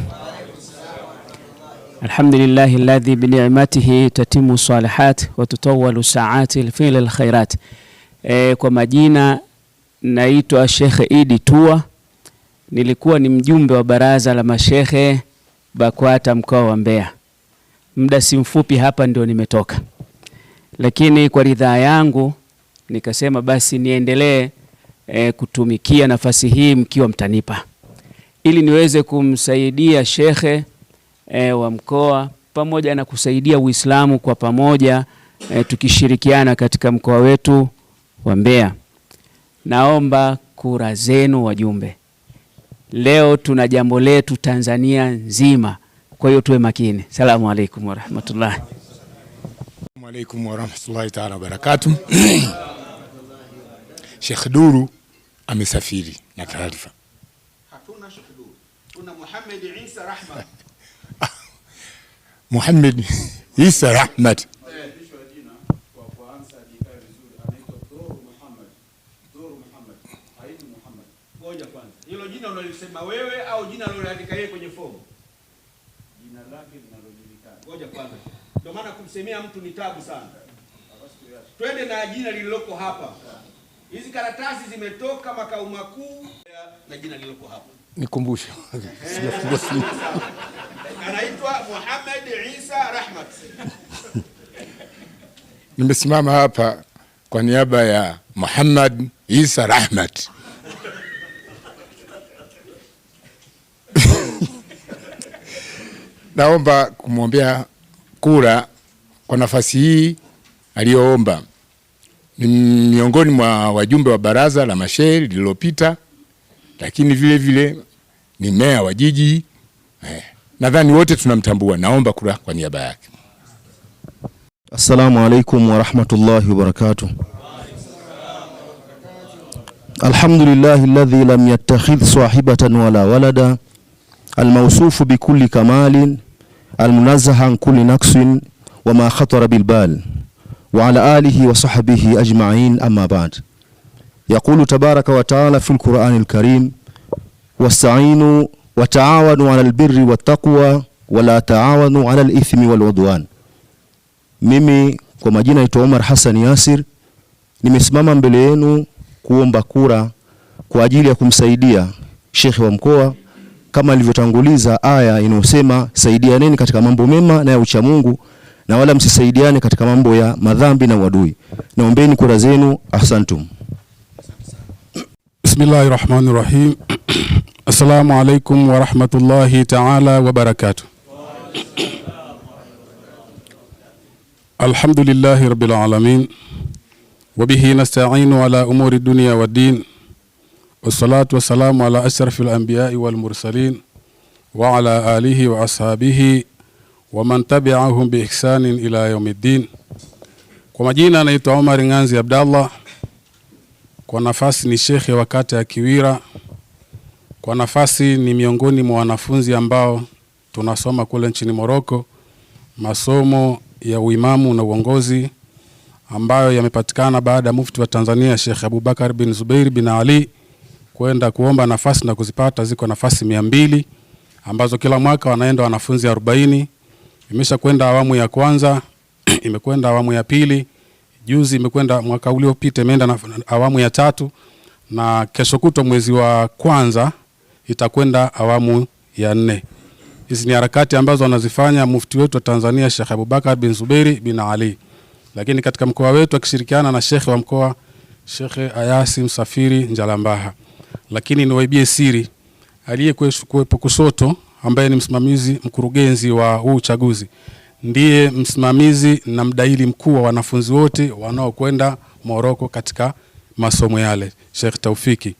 Alhamdulillahi alladhi bi ni'matihi tatimmu salihat wa tutawwalu sa'ati fil alkhairat. Kwa majina naitwa Sheikh Idi Tua. Nilikuwa ni mjumbe wa baraza la mashekhe BAKWATA mkoa wa Mbeya. Muda si mfupi hapa ndio nimetoka, lakini kwa ridhaa yangu nikasema basi niendelee kutumikia nafasi hii mkiwa mtanipa, ili niweze kumsaidia shekhe wa mkoa pamoja na kusaidia Uislamu kwa pamoja, tukishirikiana katika mkoa wetu wa Mbeya. Naomba kura zenu wajumbe. Leo tuna jambo letu Tanzania nzima, kwa hiyo tuwe makini. Salamu alaykum wa rahmatullahi. Wa alaykum wa rahmatullahi ta'ala wa barakatuh. Sheikh Duru amesafiri na taarifa. Hatuna Sheikh Duru. Tuna Muhammad Isa Rahmat. Muhammad Isa Rahmat. Hilo jina unalisema wewe au jina unaloandika yeye kwenye fomu? Jina lake linalojulikana. Ngoja kwanza. Ndio maana kumsemea mtu ni tabu sana. Twende na jina lililoko hapa. Hizi karatasi zimetoka makao makuu na jina lililoko hapa. Nikumbushe. Sijafunga. Anaitwa Muhammad Isa Rahmat. Nimesimama hapa kwa niaba ya Muhammad Isa Rahmat. Naomba kumwombea kura kwa nafasi hii aliyoomba. Ni miongoni mwa wajumbe wa baraza la mashehe lililopita, lakini vile vile ni meya wa jiji. Nadhani wote tunamtambua. Naomba kura kwa niaba yake. Assalamu alaikum wa rahmatullahi wa barakatuh. Alhamdulillahi alladhi lam yattakhidh sahibatan wala walada, الموصوف بكل كمال المنزه عن كل نقص وما خطر بالبال، وعلى آله وصحبه أجمعين، أما بعد. يقول تبارك وتعالى في القرآن الكريم: واستعينوا وتعاونوا على البر والتقوى ولا تعاونوا على الإثم والعدوان. Mimi kwa majina naitwa Omar Hassan Yasir, nimesimama mbele yenu kuomba kura kwa ajili ya kumsaidia shekhe wa mkoa, kama alivyotanguliza aya inayosema saidianeni katika mambo mema na ya ucha Mungu, na wala msisaidiane katika mambo ya madhambi na uadui. Naombeni kura zenu. Ahsantum. Bismillahirrahmanirrahim. Assalamu alaikum wa rahmatullahi ta'ala wa barakatuh. Alhamdulillahi rabbil alamin wa bihi nasta'inu ala umuri dunya wad din. Wassalatu wassalamu ala ashrafil anbiya'i wal mursalin wa ala alihi wa ashabihi wa man tabi'ahum bi ihsanin ila yawmiddin. Kwa majina naitwa Omar Nganzi Abdallah. Kwa nafasi ni shekhe wa kata ya Kiwira. Kwa nafasi ni miongoni mwa wanafunzi ambao tunasoma kule nchini Morocco masomo ya uimamu na uongozi ambayo yamepatikana baada ya mufti wa Tanzania Sheikh Abubakar bin Zubair bin Ali kwenda kuomba nafasi na kuzipata. Ziko nafasi 200 ambazo kila mwaka wanaenda wanafunzi 40. Imesha kwenda awamu ya kwanza, imekwenda awamu ya pili, juzi imekwenda mwaka uliopita imeenda na awamu ya 3, na kesho kutwa mwezi wa kwanza itakwenda awamu ya 4. Hizi ni harakati ambazo wanazifanya mufti wetu wa Tanzania Sheikh Abubakar bin Zubair bin Ali, lakini katika mkoa wetu akishirikiana na shekhe wa mkoa Sheikh Ayasi Msafiri Njalambaha. Lakini ni waibie siri, aliyekuwepo kushoto ambaye ni msimamizi mkurugenzi wa huu uchaguzi ndiye msimamizi na mdaili mkuu wa wanafunzi wote wanaokwenda Morocco katika masomo yale, Sheikh Taufiki.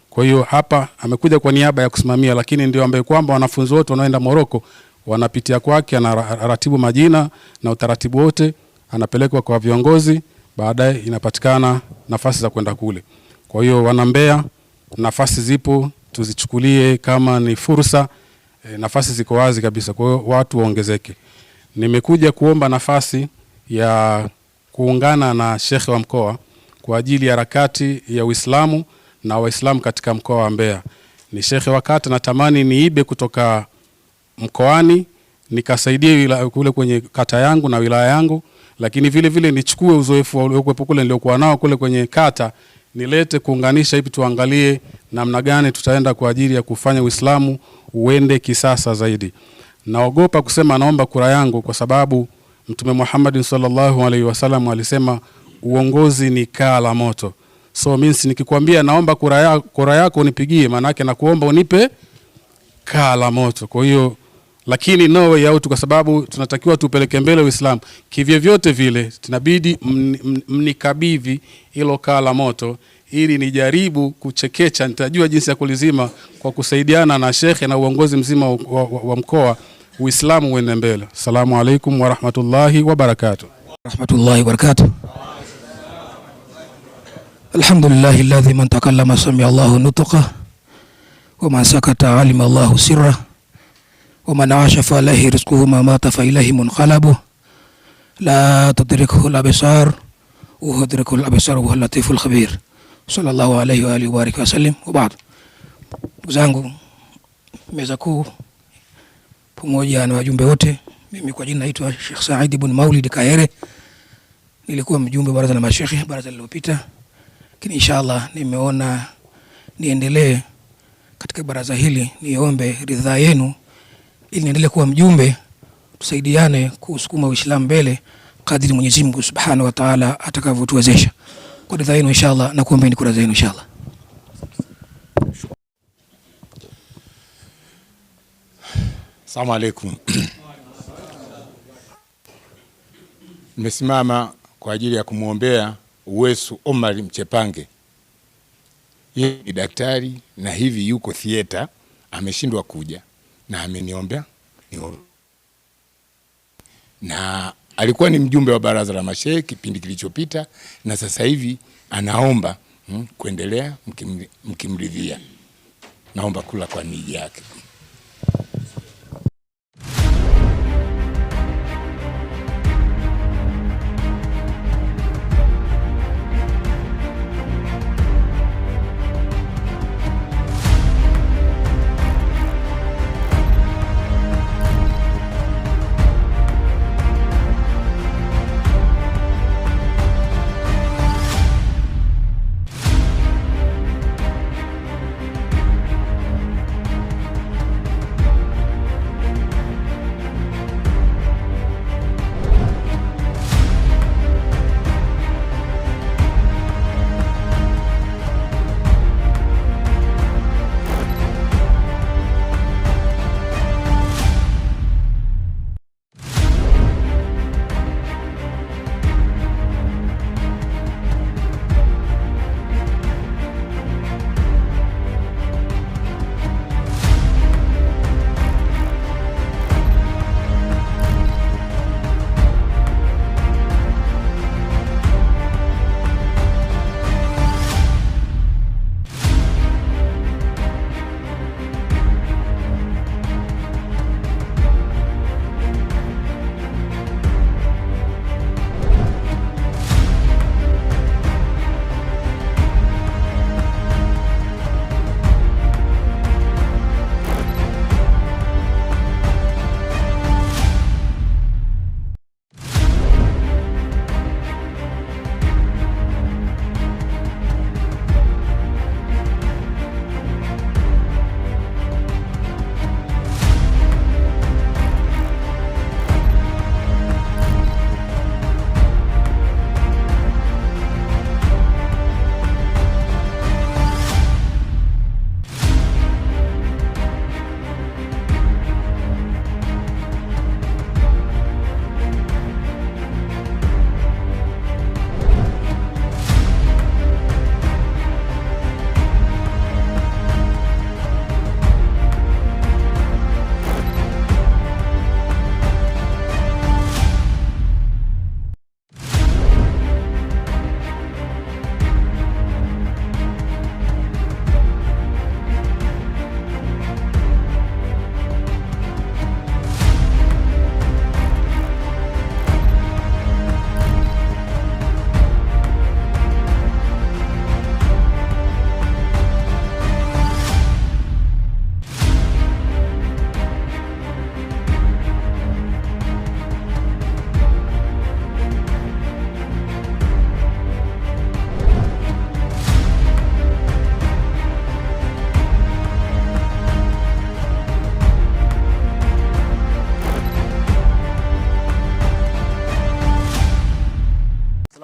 Kwa hiyo hapa amekuja kwa niaba ya kusimamia, lakini ndio ambaye kwamba wanafunzi wote wanaoenda Morocco wanapitia kwake, anaratibu majina na utaratibu wote, anapelekwa kwa viongozi, baadaye inapatikana nafasi za kwenda kule. Kwa hiyo wana Mbeya, nafasi zipo, tuzichukulie kama ni fursa. Nafasi ziko wazi kabisa, kwa hiyo watu waongezeke. Nimekuja kuomba nafasi ya kuungana na shekhe wa mkoa kwa ajili ya harakati ya Uislamu na Waislamu katika mkoa wa Mbeya. Ni shekhe wa kata, natamani niibe kutoka mkoani nikasaidie kule kwenye kata yangu na wilaya yangu, lakini vile vile nichukue uzoefu uliokuwepo kule niliokuwa nao kule kwenye kata nilete kuunganisha, hivi tuangalie namna gani tutaenda kwa ajili ya kufanya Uislamu uende kisasa zaidi. Naogopa kusema naomba kura yangu kwa sababu Mtume Muhammad sallallahu alaihi wasallam alisema uongozi ni kaa la moto. So means nikikwambia naomba kura yako unipigie, maana yake nakuomba unipe kaa la moto. Kwa hiyo lakini no way out, kwa sababu tunatakiwa tupeleke mbele Uislamu. Kivyo vyote vile tunabidi mnikabidhi hilo kaa la moto ili nijaribu kuchekecha, nitajua jinsi ya kulizima kwa kusaidiana na shekhe na uongozi mzima wa mkoa, Uislamu uende mbele. Assalamu alaikum wa rahmatullahi wa barakatuh. Rahmatullahi wa barakatuh. Alhamdulillahi alladhi man takallama sami Allahu nutqa wa man sakata alima Allahu sirra wa man asha fa alayhi rizquhu ma mata fa ilayhi munqalabu la tudrikuhu al-absar wa yudriku al-absar wa huwa al-latiful khabir. Sallallahu alayhi wa alihi wa barik wa sallim. Wa ba'd. Ndugu zangu, meza kuu pamoja na wajumbe wote, mimi kwa jina naitwa Sheikh Said ibn Maulid Kaere. Nilikuwa mjumbe baraza la mashekhe baraza lililopita, lakini inshallah nimeona niendelee katika baraza hili, niombe ridhaa yenu ili niendelee kuwa mjumbe, tusaidiane kusukuma Uislamu mbele kadiri Mwenyezi Mungu Subhanahu wa Ta'ala atakavyotuwezesha. Kwa ridhaa yenu inshallah, na kuombeni kura zenu inshallah. Asalamu alaykum. Nimesimama kwa ajili ya kumwombea Uwesu Omar Mchepange. Yeye ni daktari na hivi yuko theater, ameshindwa kuja na ameniombea na alikuwa ni mjumbe wa baraza la mashehe kipindi kilichopita, na sasa hivi anaomba kuendelea mkimridhia. Naomba kula kwa nia yake.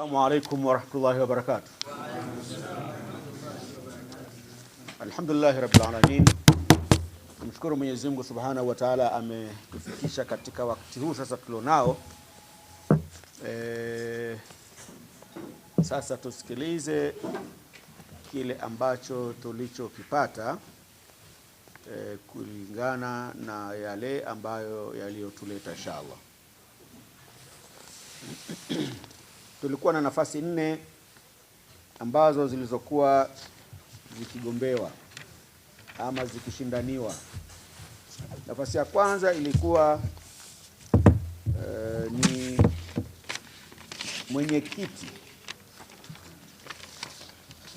Assalamu alaikum wa rahmatullahi wa barakatuh. Alhamdulillahi rabbil alamin. Tumshukuru Mwenyezi Mungu Subhanahu wa Ta'ala ametufikisha katika wakati huu sasa tulionao. Sasa tusikilize kile ambacho tulichokipata kulingana na yale ambayo yaliyotuleta inshallah. Tulikuwa na nafasi 4 ambazo zilizokuwa zikigombewa ama zikishindaniwa. Nafasi ya kwanza ilikuwa ni mwenyekiti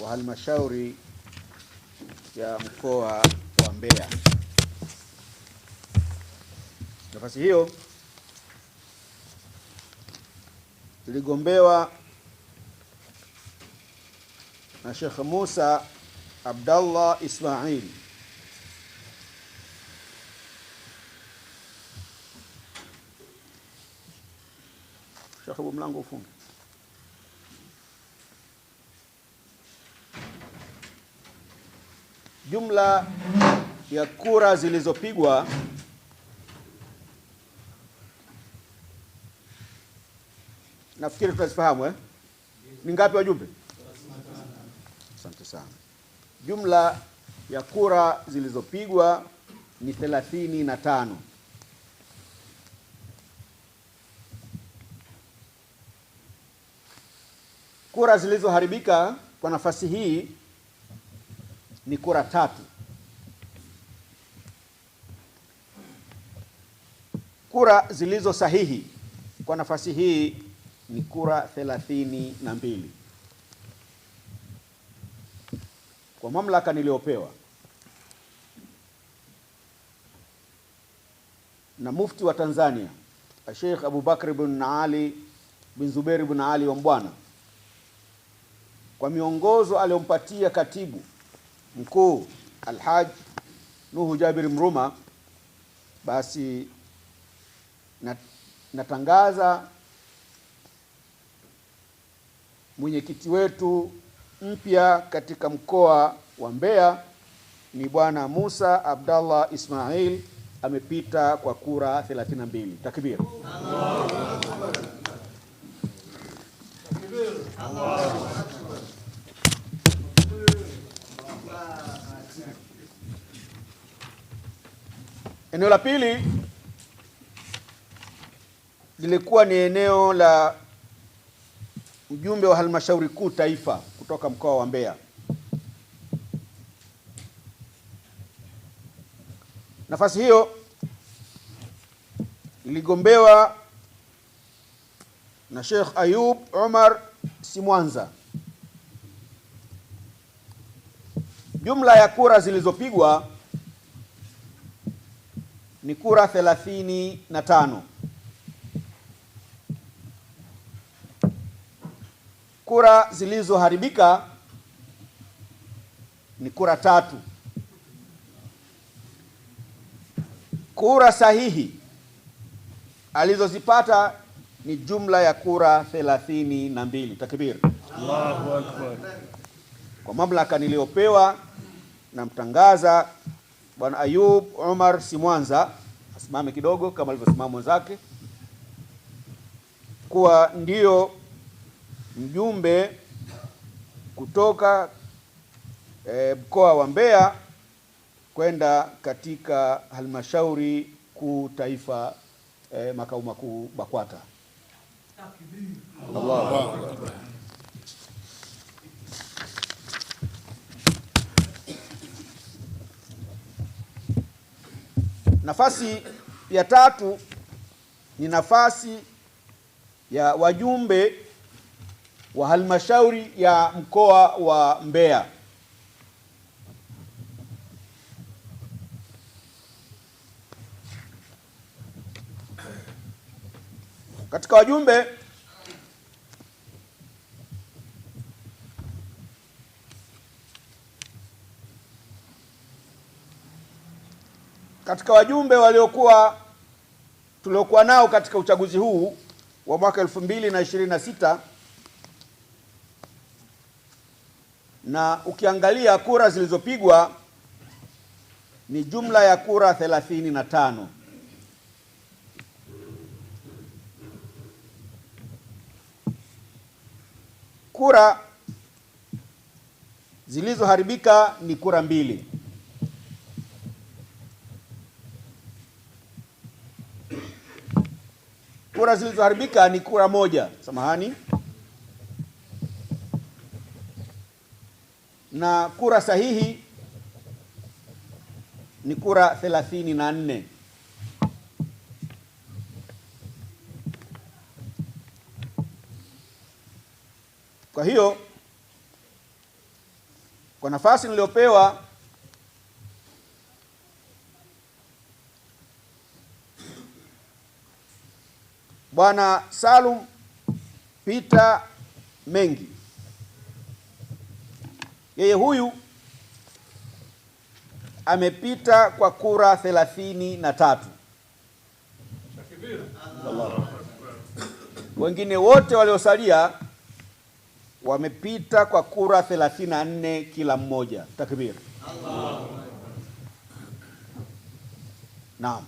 wa halmashauri ya mkoa wa Mbeya. Nafasi hiyo iligombewa na Sheikh Musa Abdallah Ismail. Sheikh, mlango ufunge. Jumla ya kura zilizopigwa nafikiri tunazifahamu ni ngapi wajumbe? Asante sana. Jumla ya kura zilizopigwa ni 35. Kura zilizoharibika kwa nafasi hii ni kura 3. Kura zilizo sahihi kwa nafasi hii ni kura 32. Kwa mamlaka niliyopewa na mufti wa Tanzania Sheikh Abu Bakr ibn Ali bin Zubair ibn Ali wa Mbwana, kwa miongozo aliyompatia katibu mkuu Alhaj Nuhu Jabir Mruma, basi natangaza mwenyekiti wetu mpya katika mkoa wa Mbeya ni Bwana Musa Abdallah Ismail, amepita kwa kura 32. Takbir. Eneo la pili lilikuwa ni eneo la mjumbe wa halmashauri kuu taifa kutoka mkoa wa Mbeya. Nafasi hiyo iligombewa na Sheikh Ayub Omar Simwanza. Jumla ya kura zilizopigwa ni kura 35. Kura zilizoharibika ni kura 3. Kura sahihi alizozipata ni jumla ya kura 32. Takbir. Allahu Akbar. Kwa mamlaka niliyopewa na mtangaza Bwana Ayub Omar Simwanza, asimame kidogo kama alivyosimama mwenzake, kuwa ndio mjumbe kutoka mkoa wa Mbeya kwenda katika halmashauri kuu taifa makao makuu BAKWATA. Allahu Akbar. Nafasi ya 3 ni nafasi ya wajumbe wa halmashauri ya mkoa wa Mbeya. Katika wajumbe tuliokuwa nao katika uchaguzi huu wa mwaka 2026 na ukiangalia kura zilizopigwa ni jumla ya kura 35. Kura zilizoharibika ni kura 2. Kura zilizoharibika ni kura 1, samahani. Na kura sahihi ni kura 34. Kwa hiyo kwa nafasi niliyopewa Bwana Salum Peter Mengi, yeye huyu amepita kwa kura 33. Wengine wote waliosalia wamepita kwa kura 34 kila mmoja. Takbir. Naam.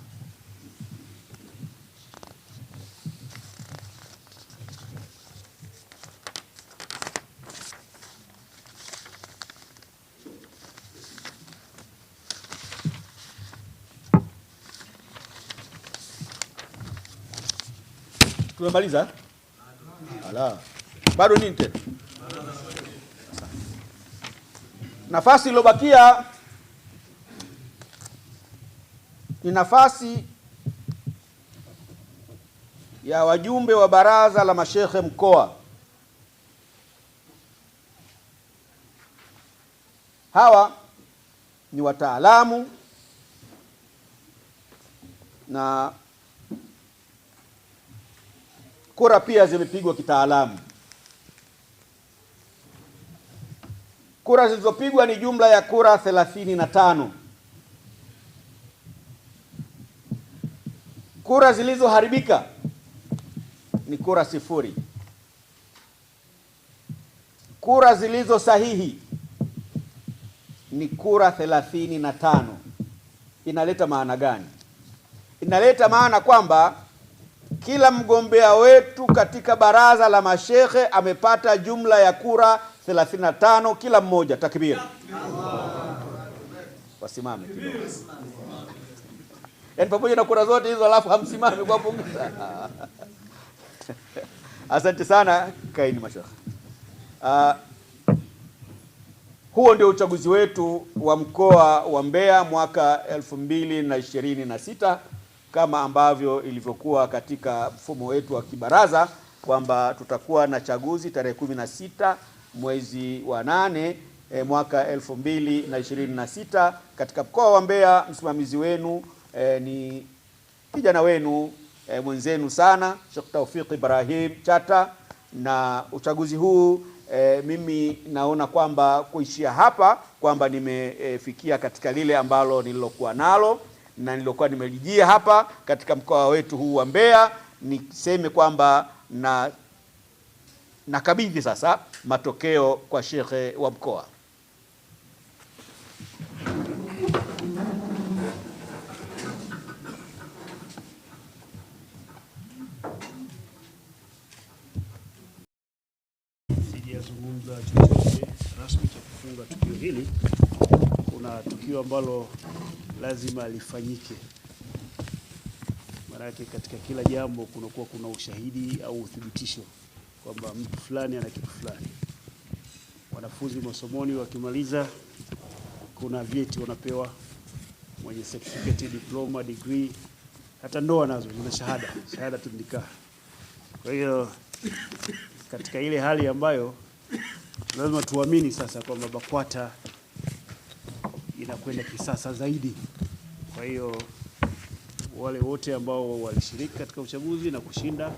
Tumemaliza? Ala. Bado nini tena? Nafasi iliyobakia ni nafasi ya wajumbe wa baraza la mashekhe mkoa. Hawa ni wataalamu na kura pia zimepigwa kitaalamu. Kura zilizopigwa ni jumla ya kura 35. Kura zilizoharibika ni kura 0. Kura zilizo sahihi ni kura 35. Inaleta maana gani? Inaleta maana kwamba kila mgombea wetu katika baraza la mashekhe amepata jumla ya kura 35 kila mmoja. Takbir. Wasimame kidogo. Yaani pamoja na kura zote hizo alafu hamsimame kwa pongeza. Asante sana, kaini mashekhe. Huo ndio uchaguzi wetu wa mkoa wa Mbeya mwaka 2026 kama ambavyo ilivyokuwa katika mfumo wetu wa kibaraza kwamba tutakuwa na chaguzi tarehe 16 mwezi wa 8 mwaka 2026 katika mkoa wa Mbeya. Msimamizi wenu ni kijana wenu mwenzenu sana Sheikh Tawfik Ibrahim Chata, na uchaguzi huu mimi naona kwamba kuishia hapa kwamba nimefikia katika lile ambalo nililokuwa nalo na nilokuwa nimelijia hapa katika mkoa wetu huu wa Mbeya. Niseme kwamba nakabidhi sasa matokeo kwa shekhe wa mkoa. Sijazungumza chochote rasmi cha kufunga tukio hili. Kuna tukio ambalo lazima lifanyike. Maanake katika kila jambo kunakuwa kuna ushahidi au uthibitisho kwamba mtu fulani ana kitu fulani. Wanafunzi masomoni wakimaliza kuna vyeti wanapewa, mwenye certificate, diploma, degree, hata ndoa nazo zina shahada tu nikah. Kwa hiyo katika ile hali ambayo lazima tuamini sasa kwamba BAKWATA inakwenda kisasa zaidi. Kwa hiyo wale wote ambao walishiriki katika uchaguzi na kushinda,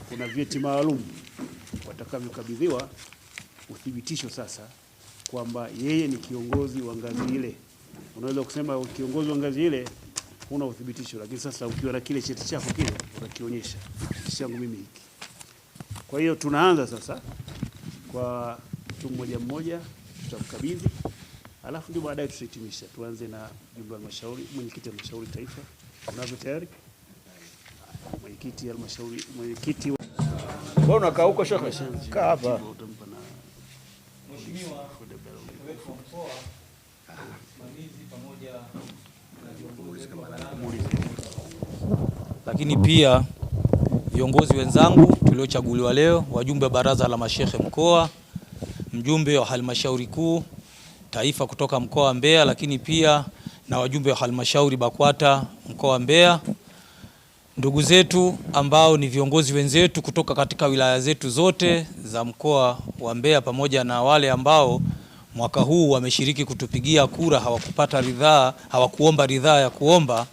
kuna vyeti maalum watakavyokabidhiwa, uthibitisho sasa kwamba yeye ni kiongozi wa ngazi ile. Unaweza kusema kiongozi wa ngazi ile huna uthibitisho, lakini sasa ukiwa na kile cheti chako kile utakionyesha, cheti changu mimi hiki. Kwa hiyo tunaanza sasa kwa mtu mmoja mmoja. tutamkabidhi, alafu ndio baadaye tutahitimisha. Tuanze na jumbe ya halmashauri, mwenyekiti wa halmashauri taifa. Unavyo tayari? Mwenyekiti wa halmashauri, mwenyekiti wa Mbona unakaa huko shekhe? Kaa hapa. Mheshimiwa wetu wa mkoa, msimamizi pamoja na viongozi wa baraza, lakini pia viongozi wenzangu tuliochaguliwa leo, wajumbe wa baraza la mashehe mkoa, mjumbe wa halmashauri kuu taifa kutoka mkoa wa Mbeya, lakini pia na wajumbe wa halmashauri BAKWATA mkoa wa Mbeya, ndugu zetu ambao ni viongozi wenzetu kutoka katika wilaya zetu zote za mkoa wa Mbeya, pamoja na wale ambao mwaka huu wameshiriki kutupigia kura, hawakupata ridhaa, hawakuomba ridhaa ya kuomba.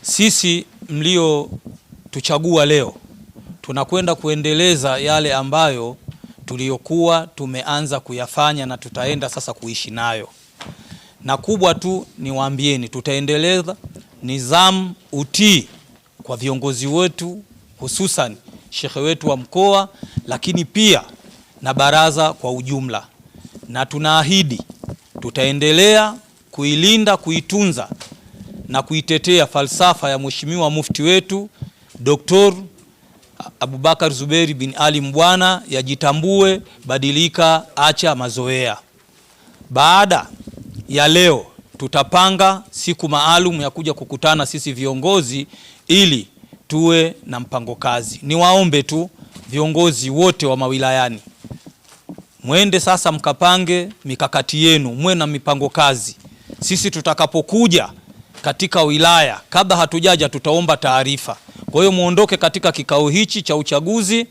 Sisi mlio tuchagua leo tunakwenda kuendeleza yale ambayo tuliyokuwa tumeanza kuyafanya na tutaenda sasa kuishi nayo. Na kubwa tu niwaambieni, tutaendeleza nidhamu, utii kwa viongozi wetu, hususan shekhe wetu wa mkoa, lakini pia na baraza kwa ujumla. Na tunaahidi tutaendelea kuilinda, kuitunza na kuitetea falsafa ya Mheshimiwa Mufti wetu Dr. Abubakar Zuberi bin Ali Mbwana ya jitambue, badilika, acha mazoea. Baada ya leo tutapanga siku maalum ya kuja kukutana sisi viongozi ili tuwe na mpango kazi. Niwaombe tu viongozi wote wa mawilayani, mwende sasa mkapange mikakati yenu, mwe na mipango kazi. Sisi tutakapokuja katika wilaya, kabla hatujaja tutaomba taarifa. Kwa hiyo muondoke katika kikao hichi cha uchaguzi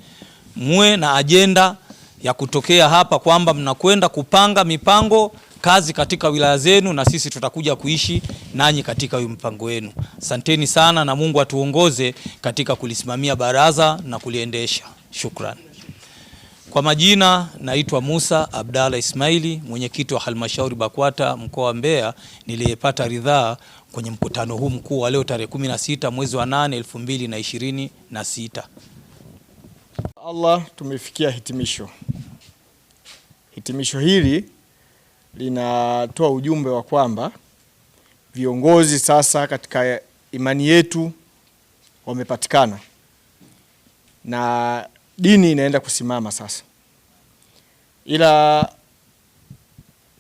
mwe na ajenda ya kutokea hapa kwamba mnakwenda kupanga mipango kazi katika wilaya zenu, na sisi tutakuja kuishi nanyi katika hiyo mipango yenu. Asanteni sana na Mungu atuongoze katika kulisimamia baraza na kuliendesha. Shukrani. Kwa majina naitwa Musa Abdalla Ismaili, mwenyekiti wa halmashauri BAKWATA mkoa wa Mbeya, niliyepata ridhaa kwenye mkutano huu mkuu wa leo tarehe 16 mwezi wa 8 2026. Allah, tumefikia hitimisho. Hitimisho hili linatoa ujumbe wa kwamba viongozi sasa katika imani yetu wamepatikana na dini inaenda kusimama sasa. Ila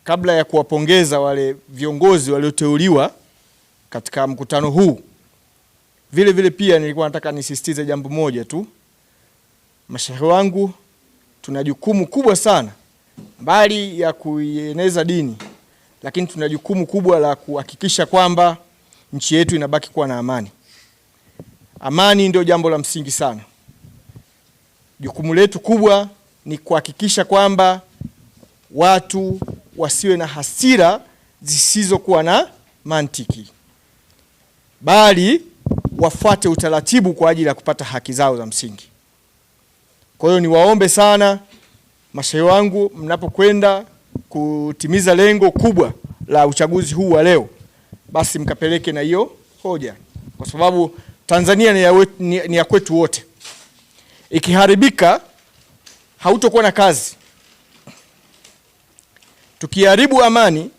kabla ya kuwapongeza wale viongozi walioteuliwa katika mkutano huu, vile vile pia nilikuwa nataka nisisitize jambo moja tu. Mashehe wangu, tuna jukumu kubwa sana mbali ya kuieneza dini, lakini tuna jukumu kubwa la kuhakikisha kwamba nchi yetu inabaki kuwa na amani. Amani ndio jambo la msingi sana. Jukumu letu kubwa ni kuhakikisha kwamba watu wasiwe na hasira zisizokuwa na mantiki, bali wafuate utaratibu kwa ajili ya kupata haki zao za msingi. Kwa hiyo niwaombe sana mashehe wangu, mnapokwenda kutimiza lengo kubwa la uchaguzi huu wa leo, basi mkapeleke na hiyo hoja, kwa sababu Tanzania ni ya kwetu wote. Ikiharibika hautokuwa na kazi. Tukiharibu amani,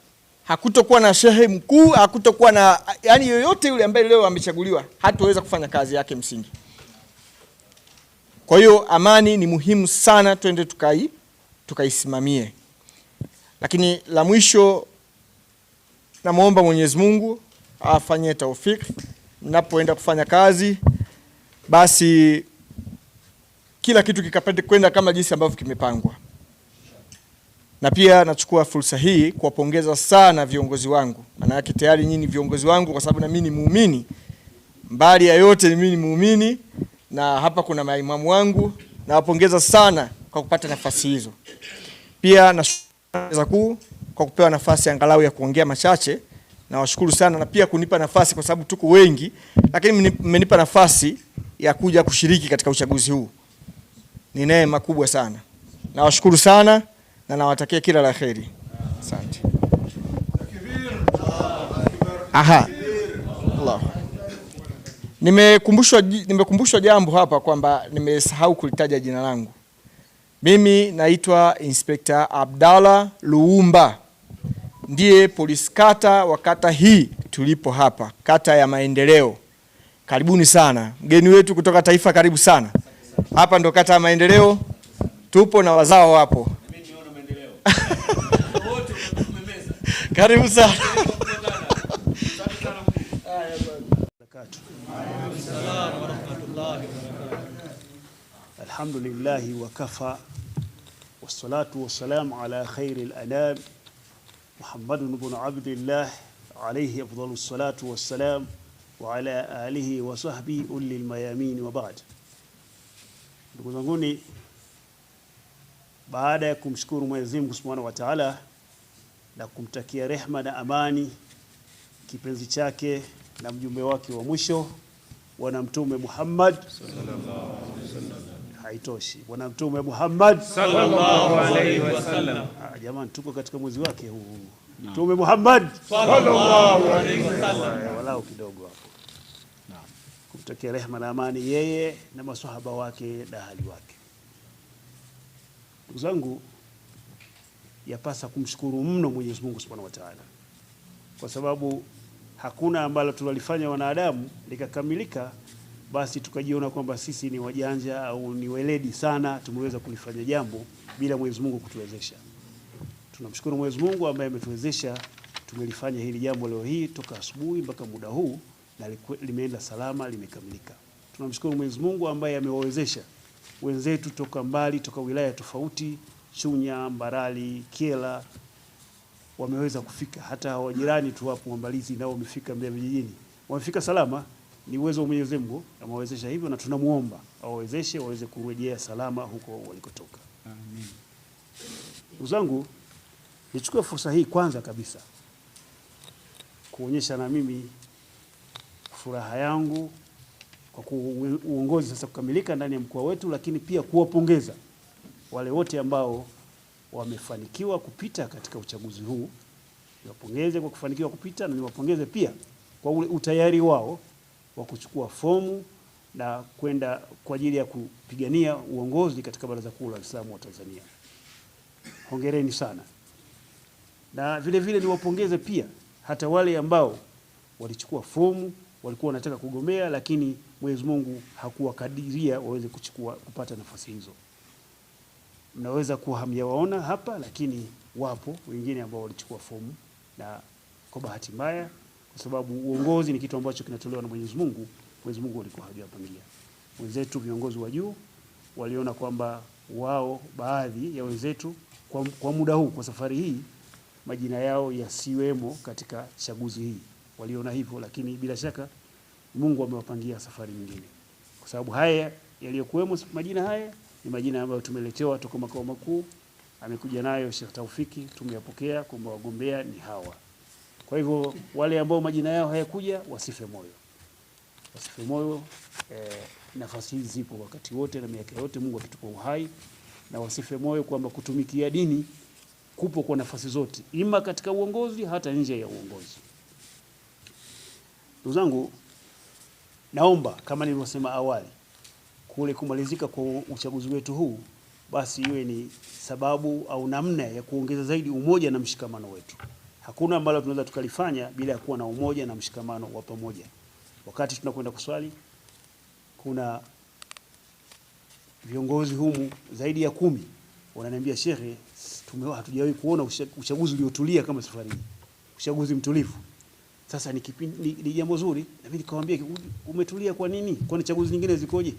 hakutokuwa na shehe mkuu, hakutokuwa na yani yoyote yule ambaye leo amechaguliwa hataweza kufanya kazi yake msingi. Kwa hiyo amani ni muhimu sana, twende tukaisimamie. Lakini la mwisho, namuomba Mwenyezi Mungu afanye taufiki mnapoenda kufanya kazi, basi kila kitu kikapate kwenda kama jinsi ambavyo kimepangwa. Na pia nachukua fursa hii kuwapongeza sana viongozi wangu. Maana yake tayari nyinyi ni viongozi wangu, kwa sababu na mimi ni muumini. Mbali ya yote mimi ni muumini, na hapa kuna maimamu wangu. Nawapongeza sana kwa kupata nafasi hizo. Pia nashukuru kuu kwa kupewa nafasi angalau ya kuongea machache. Nawashukuru sana, na pia kunipa nafasi, kwa sababu tuko wengi, lakini mmenipa nafasi ya kuja kushiriki katika uchaguzi huu. Ni neema kubwa sana. Nawashukuru sana na nawatakia kila la kheri. Asante. Aha. Allah. Nimekumbushwa jambo hapa kwamba nimesahau kulitaja jina langu. Mimi naitwa Inspector Abdalla Luumba, ndiye polisi kata wa kata hii tulipo hapa, kata ya Maendeleo. Karibuni sana mgeni wetu kutoka taifa, karibu sana. Hapa ndo kata ya Maendeleo, tupo na wazao wapo. Karibu sana. Alhamdulillahi wa kafa wassalatu wassalamu ala khairil anam Muhammadun ibn Abdillah alayhi afdalus salatu wassalam wa ala alihi wa sahbihi ulil mayamin wa ba'd. Ndugu zanguni, baada ya kumshukuru Mwenyezi Mungu Subhanahu wa Ta'ala na kumtakia rehma na amani kipenzi chake na mjumbe wake wa mwisho Bwana Mtume Muhammad sallallahu alaihi wasallam, haitoshi. Bwana Mtume Muhammad sallallahu alaihi wasallam. Jamani, tuko katika mwezi wake huu. Mtume Muhammad sallallahu alaihi wasallam, walau kidogo hapo. Naam, kumtakia rehema na amani yeye na maswahaba wake na ahli wake. Ndugu zangu, yapasa kumshukuru mno Mwenyezi Mungu Subhanahu wa Ta'ala, kwa sababu hakuna ambalo tulilifanya wanadamu likakamilika basi tukajiona kwamba sisi ni wajanja au ni weledi sana tumeweza kulifanya jambo bila Mwenyezi Mungu kutuwezesha. Tunamshukuru Mwenyezi Mungu ambaye ametuwezesha tumelifanya hili jambo leo hii toka asubuhi mpaka muda huu na limeenda salama, limekamilika. Tunamshukuru Mwenyezi Mungu ambaye amewawezesha wenzetu toka mbali, toka wilaya tofauti, Chunya, Mbarali, Kyela, wameweza kufika. Hata wajirani tu hapo Mbalizi nao wamefika Mbeya vijijini, wamefika salama. Ni uwezo wa Mwenyezi Mungu amewawezesha hivyo, na tunamuomba awawezeshe waweze kurejea salama huko walikotoka. Amen. Ndugu zangu, nichukue fursa hii kwanza kabisa kuonyesha na mimi furaha yangu kwa uongozi sasa kukamilika ndani ya mkoa wetu, lakini pia kuwapongeza wale wote ambao wamefanikiwa kupita katika uchaguzi huu. Niwapongeze kwa kufanikiwa kupita, na niwapongeze pia kwa ule utayari wao wa kuchukua fomu na kwenda kwa ajili ya kupigania uongozi katika Baraza Kuu la Waislamu wa Tanzania. Hongereni sana. Na vile vile niwapongeze pia hata wale ambao walichukua fomu, walikuwa wanataka kugombea, lakini Mwenyezi Mungu hakuwakadiria waweze kupata nafasi hizo. Mnaweza kuwa hamjawaona hapa, lakini wapo wengine ambao walichukua fomu, na kwa bahati mbaya, kwa sababu uongozi ni kitu ambacho kinatolewa na Mwenyezi Mungu, Mwenyezi Mungu alikuwa hajapangia. Wenzetu viongozi wa juu waliona kwamba wao, baadhi ya wenzetu kwa muda huu, kwa safari hii, majina yao yasiwemo katika chaguzi hii. Waliona hivyo, lakini bila shaka Mungu amewapangia safari nyingine, kwa sababu haya yaliyokuwemo, majina haya ni majina ambayo tumeletewa toka makao makuu, amekuja nayo Sheikh Taufiki, tumeyapokea kwamba wagombea ni hawa. Kwa hivyo wale ambao majina yao hayakuja wasife moyo, wasife moyo. Nafasi hizi zipo wakati wote na miaka yote, Mungu akitupa uhai, na wasife moyo kwamba kutumikia dini kupo kwa nafasi zote, ima katika uongozi hata nje ya uongozi. Ndugu zangu, naomba kama nilivyosema awali, kule kumalizika kwa uchaguzi wetu huu basi iwe ni sababu au namna ya kuongeza zaidi umoja na mshikamano wetu. Hakuna ambalo tunaweza tukalifanya bila ya kuwa na umoja na mshikamano wa pamoja. Wakati tunakwenda kuswali, kuna viongozi humu zaidi ya 10 wananiambia, Shekhe, hatujawahi kuona uchaguzi uliotulia kama safari hii, uchaguzi mtulivu. Sasa ni jambo zuri, na mimi nikamwambia, umetulia kwa nini? Kwani chaguzi nyingine zikoje?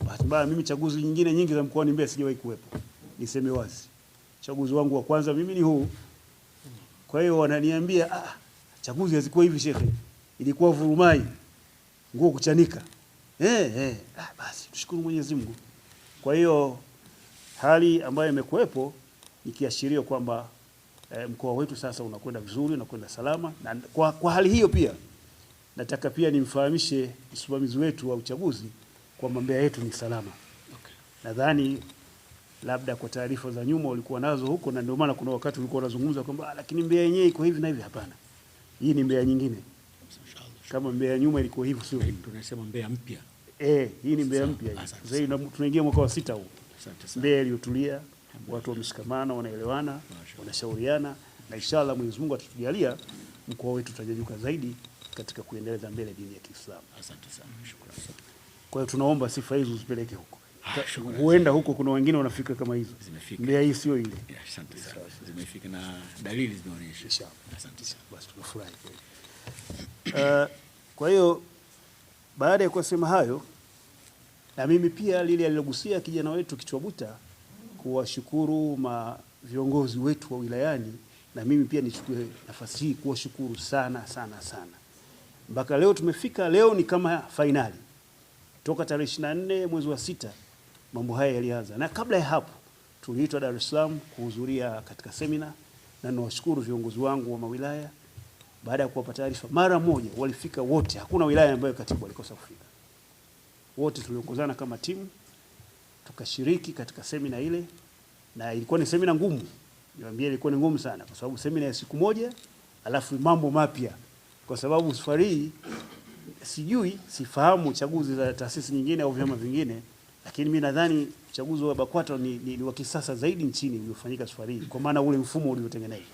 Bahati mbaya mimi chaguzi nyingine nyingi za mkoani Mbeya sijawahi kuwepo. Niseme wazi, chaguzi wangu wa kwanza mimi ni huu. Kwa hiyo wananiambia, chaguzi hazikuwa hivi Shekhe, ilikuwa vurumai, nguo kuchanika. Basi tushukuru Mwenyezi Mungu. Kwa hiyo hali ambayo imekuwepo ni kiashirio kwamba mkoa wetu sasa unakwenda vizuri, unakwenda salama, na kwa hali hiyo pia nataka pia nimfahamishe msimamizi wetu wa uchaguzi kwamba Mbeya yetu ni salama. Okay. Nadhani labda kwa taarifa za nyuma ulikuwa nazo huko, na ndio maana kuna wakati ulikuwa unazungumza kwamba lakini Mbeya yenyewe iko hivi na hivi. Hapana, hii ni Mbeya nyingine. Kama Mbeya nyuma ilikuwa hivyo, sio tunasema Mbeya mpya. Hii ni Mbeya mpya. Sasa hivi tunaingia mwaka wa 6 huu. Mbeya iliyotulia, watu wameshikamana, wanaelewana, wanashauriana, na inshallah Mwenyezi Mungu atatujalia mkoa wetu utanyanyuka zaidi katika kuendeleza mbele dini ya Kiislamu. Asante sana, shukrani sana. Kwa hiyo tunaomba sifa hizo zipeleke huko. Huenda huko kuna wengine wanafikira kama hizo. Zimefika. Mbeya hii sio ile. Asante sana. Zimefika na dalili zimeonyesha. Inshallah. Asante sana. Basi tunafurahi kweli. Kwa hiyo baada ya kusema hayo, na mimi pia lile alilogusia kijana wetu Kichwabuta, kuwashukuru viongozi wetu wa wilayani, na mimi pia nichukue nafasi hii kuwashukuru sana sana sana. Mpaka leo tumefika, leo ni kama fainali. Toka tarehe 24 mwezi wa 6 mambo haya yalianza, na kabla ya hapo tuliitwa Dar es Salaam kuhudhuria katika semina, na nawashukuru viongozi wangu wa mawilaya. Baada ya kuwapa taarifa mara moja walifika wote, hakuna wilaya ambayo katibu alikosa kufika. Wote tuliongozana kama timu tukashiriki katika semina ile, na ilikuwa ni semina ngumu. Niwaambie ilikuwa ni ngumu sana, kwa sababu semina ya siku moja alafu mambo mapya, kwa sababu safari hii sifahamu chaguzi za taasisi nyingine au vyama vingine, lakini mimi nadhani uchaguzi wa BAKWATA ni wa kisasa zaidi nchini uliofanyika safari hii, kwa maana ule mfumo uliotengenezwa.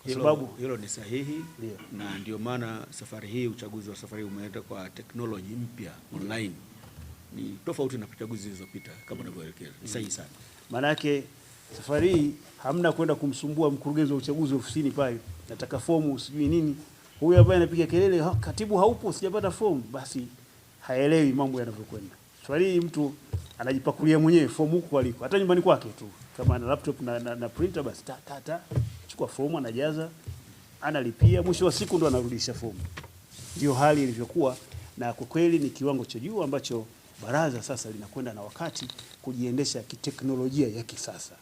Kwa sababu hilo ni sahihi, na ndio maana safari hii uchaguzi wa safari hii umeenda kwa teknoloji mpya online. Ni tofauti na chaguzi zilizopita kama unavyoelekeza. Ni sahihi sana. Maana yake safari hii hamna kwenda kumsumbua mkurugenzi wa uchaguzi ofisini pale, nataka fomu sijui nini. Huyu ambaye anapiga kelele, katibu haupo, sijapata fomu, basi haelewi mambo yanavyokwenda. Safari hii mtu anajipakulia mwenyewe fomu huko aliko, hata nyumbani kwake tu, kama ana laptop na printer, basi chukua fomu, anajaza, analipia, mwisho wa siku ndo anarudisha fomu. Ndio hali ilivyokuwa, na kwa kweli ni kiwango cha juu ambacho baraza sasa linakwenda na wakati kujiendesha kiteknolojia ya kisasa.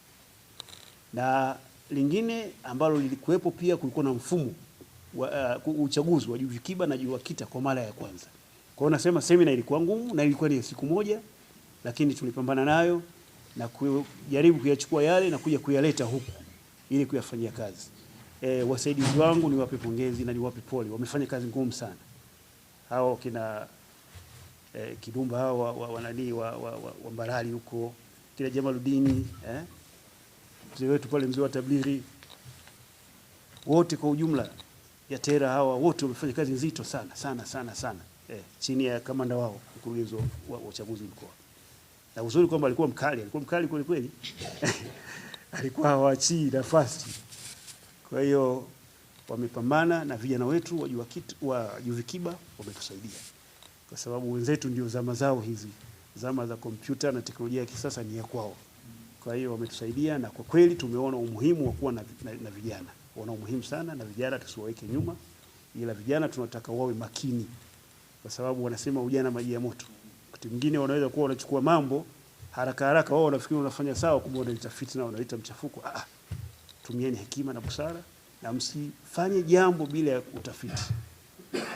Na lingine ambalo lilikuwepo pia, kulikuwa na mfumo wa uchaguzi wa JUVIKIBA na JUVAKITA kwa mara ya kwanza. Kwa hiyo nasema semina ilikuwa ngumu na ilikuwa ni siku moja, lakini tulipambana nayo na kujaribu kuyachukua yale na kuja kuyaleta huku ili kuyafanyia kazi. Wasaidizi wangu niwape pongezi na niwape pole, wamefanya kazi ngumu sana. Hao kina Kidumba hao wa Mbarali huko, kila Jamaludini, mzee wetu pale, mzee wa tablighi, wote kwa ujumla ya Tera, hawa wote wamefanya kazi nzito sana sana sana sana, chini ya kamanda wao, mkurugenzi wa uchaguzi mkoa. Na uzuri kwamba alikuwa mkali kweli kweli alikuwa hawaachii nafasi. Kwa hiyo wamepambana, na vijana wetu wa JUVIKIBA wametusaidia, kwa sababu wenzetu ndio zama zao hizi, zama za kompyuta na teknolojia ya kisasa ni ya kwao. Kwa hiyo wametusaidia, na kwa kweli tumeona umuhimu wa kuwa na vijana. Wana umuhimu sana, na vijana tusiwaweke nyuma, ila vijana tunataka wawe makini, kwa sababu wanasema ujana maji ya moto. Wakati mwingine wanaweza kuwa wanachukua mambo haraka haraka, wao wanafikiri wanafanya sawa, kumbe wanaleta fitna, wanaleta mchafuko. Tumieni hekima na busara, na msifanye jambo bila ya utafiti.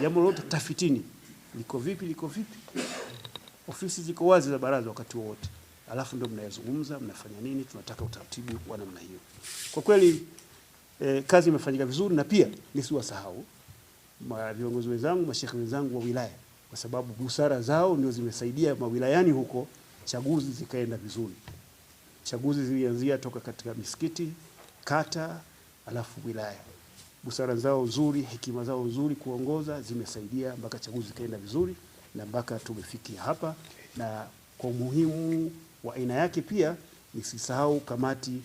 Jambo lote tafitini, liko vipi. Ofisi ziko wazi za baraza wakati wote, alafu ndio mnayazungumza, mnafanya nini, tunataka utaratibu wa namna hiyo. Kwa kweli kazi imefanyika vizuri, na pia nisiwasahau viongozi wenzangu, mashekhe wenzangu wa wilaya, kwa sababu busara zao ndio zimesaidia mawilayani huko chaguzi zikaenda vizuri. Chaguzi zilianzia toka katika misikiti, kata, alafu wilaya. Busara zao nzuri, hekima zao nzuri kuongoza zimesaidia mpaka chaguzi zikaenda vizuri, na mpaka tumefikia hapa. Na kwa umuhimu wa aina yake pia nisisahau kamati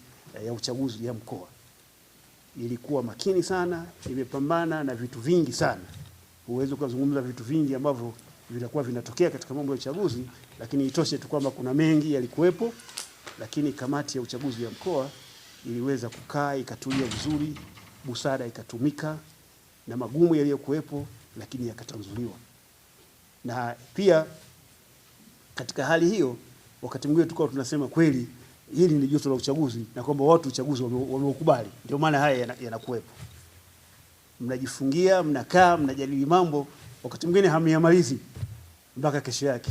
ya uchaguzi ya mkoa. Ilikuwa makini sana, imepambana na vitu vingi sana. Huwezi kuzungumza vitu vingi ambavyo vitakuwa vinatokea katika mambo ya uchaguzi, lakini itoshe tu kwamba kuna mengi yalikuwepo, lakini kamati ya uchaguzi ya mkoa iliweza kukaa ikatulia vizuri, busara ikatumika, na magumu yaliyokuwepo lakini yakatanzuliwa. Na pia katika hali hiyo, wakati mwingine tulikuwa tunasema kweli hili ni joto la uchaguzi, na kwamba watu uchaguzi wameukubali. Ndio maana haya yanakuwepo. Mnajifungia, mnakaa, mnajadili mambo, wakati mwingine hamyamalizi mpaka kesho yake,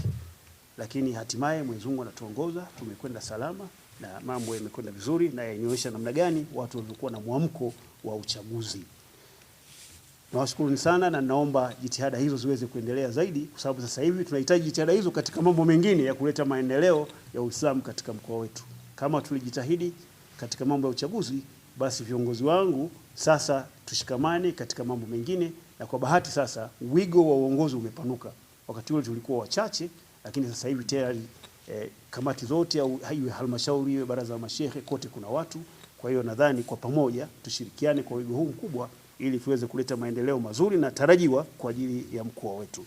lakini hatimaye Mwenyezi Mungu anatuongoza, tumekwenda salama na mambo yamekwenda vizuri, na yanaonyesha namna gani watu walikuwa na mwamko wa uchaguzi. Nawashukuruni sana na naomba jitihada hizo ziweze kuendelea zaidi, kwa sababu sasa hivi tunahitaji jitihada hizo katika mambo mengine ya kuleta maendeleo ya Uislamu katika mkoa wetu. Kama tulijitahidi katika mambo ya uchaguzi, basi viongozi wangu sasa tushikamane katika mambo mengine, na kwa bahati sasa wigo wa uongozi umepanuka. Wakati ule tulikuwa wachache, lakini sasa hivi tayari kamati zote au iwe halmashauri iwe baraza la mashehe kote kuna watu. Kwa hiyo nadhani kwa pamoja tushirikiane kwa wigo huu mkubwa ili tuweze kuleta maendeleo mazuri na tarajiwa kwa ajili ya mkoa wetu.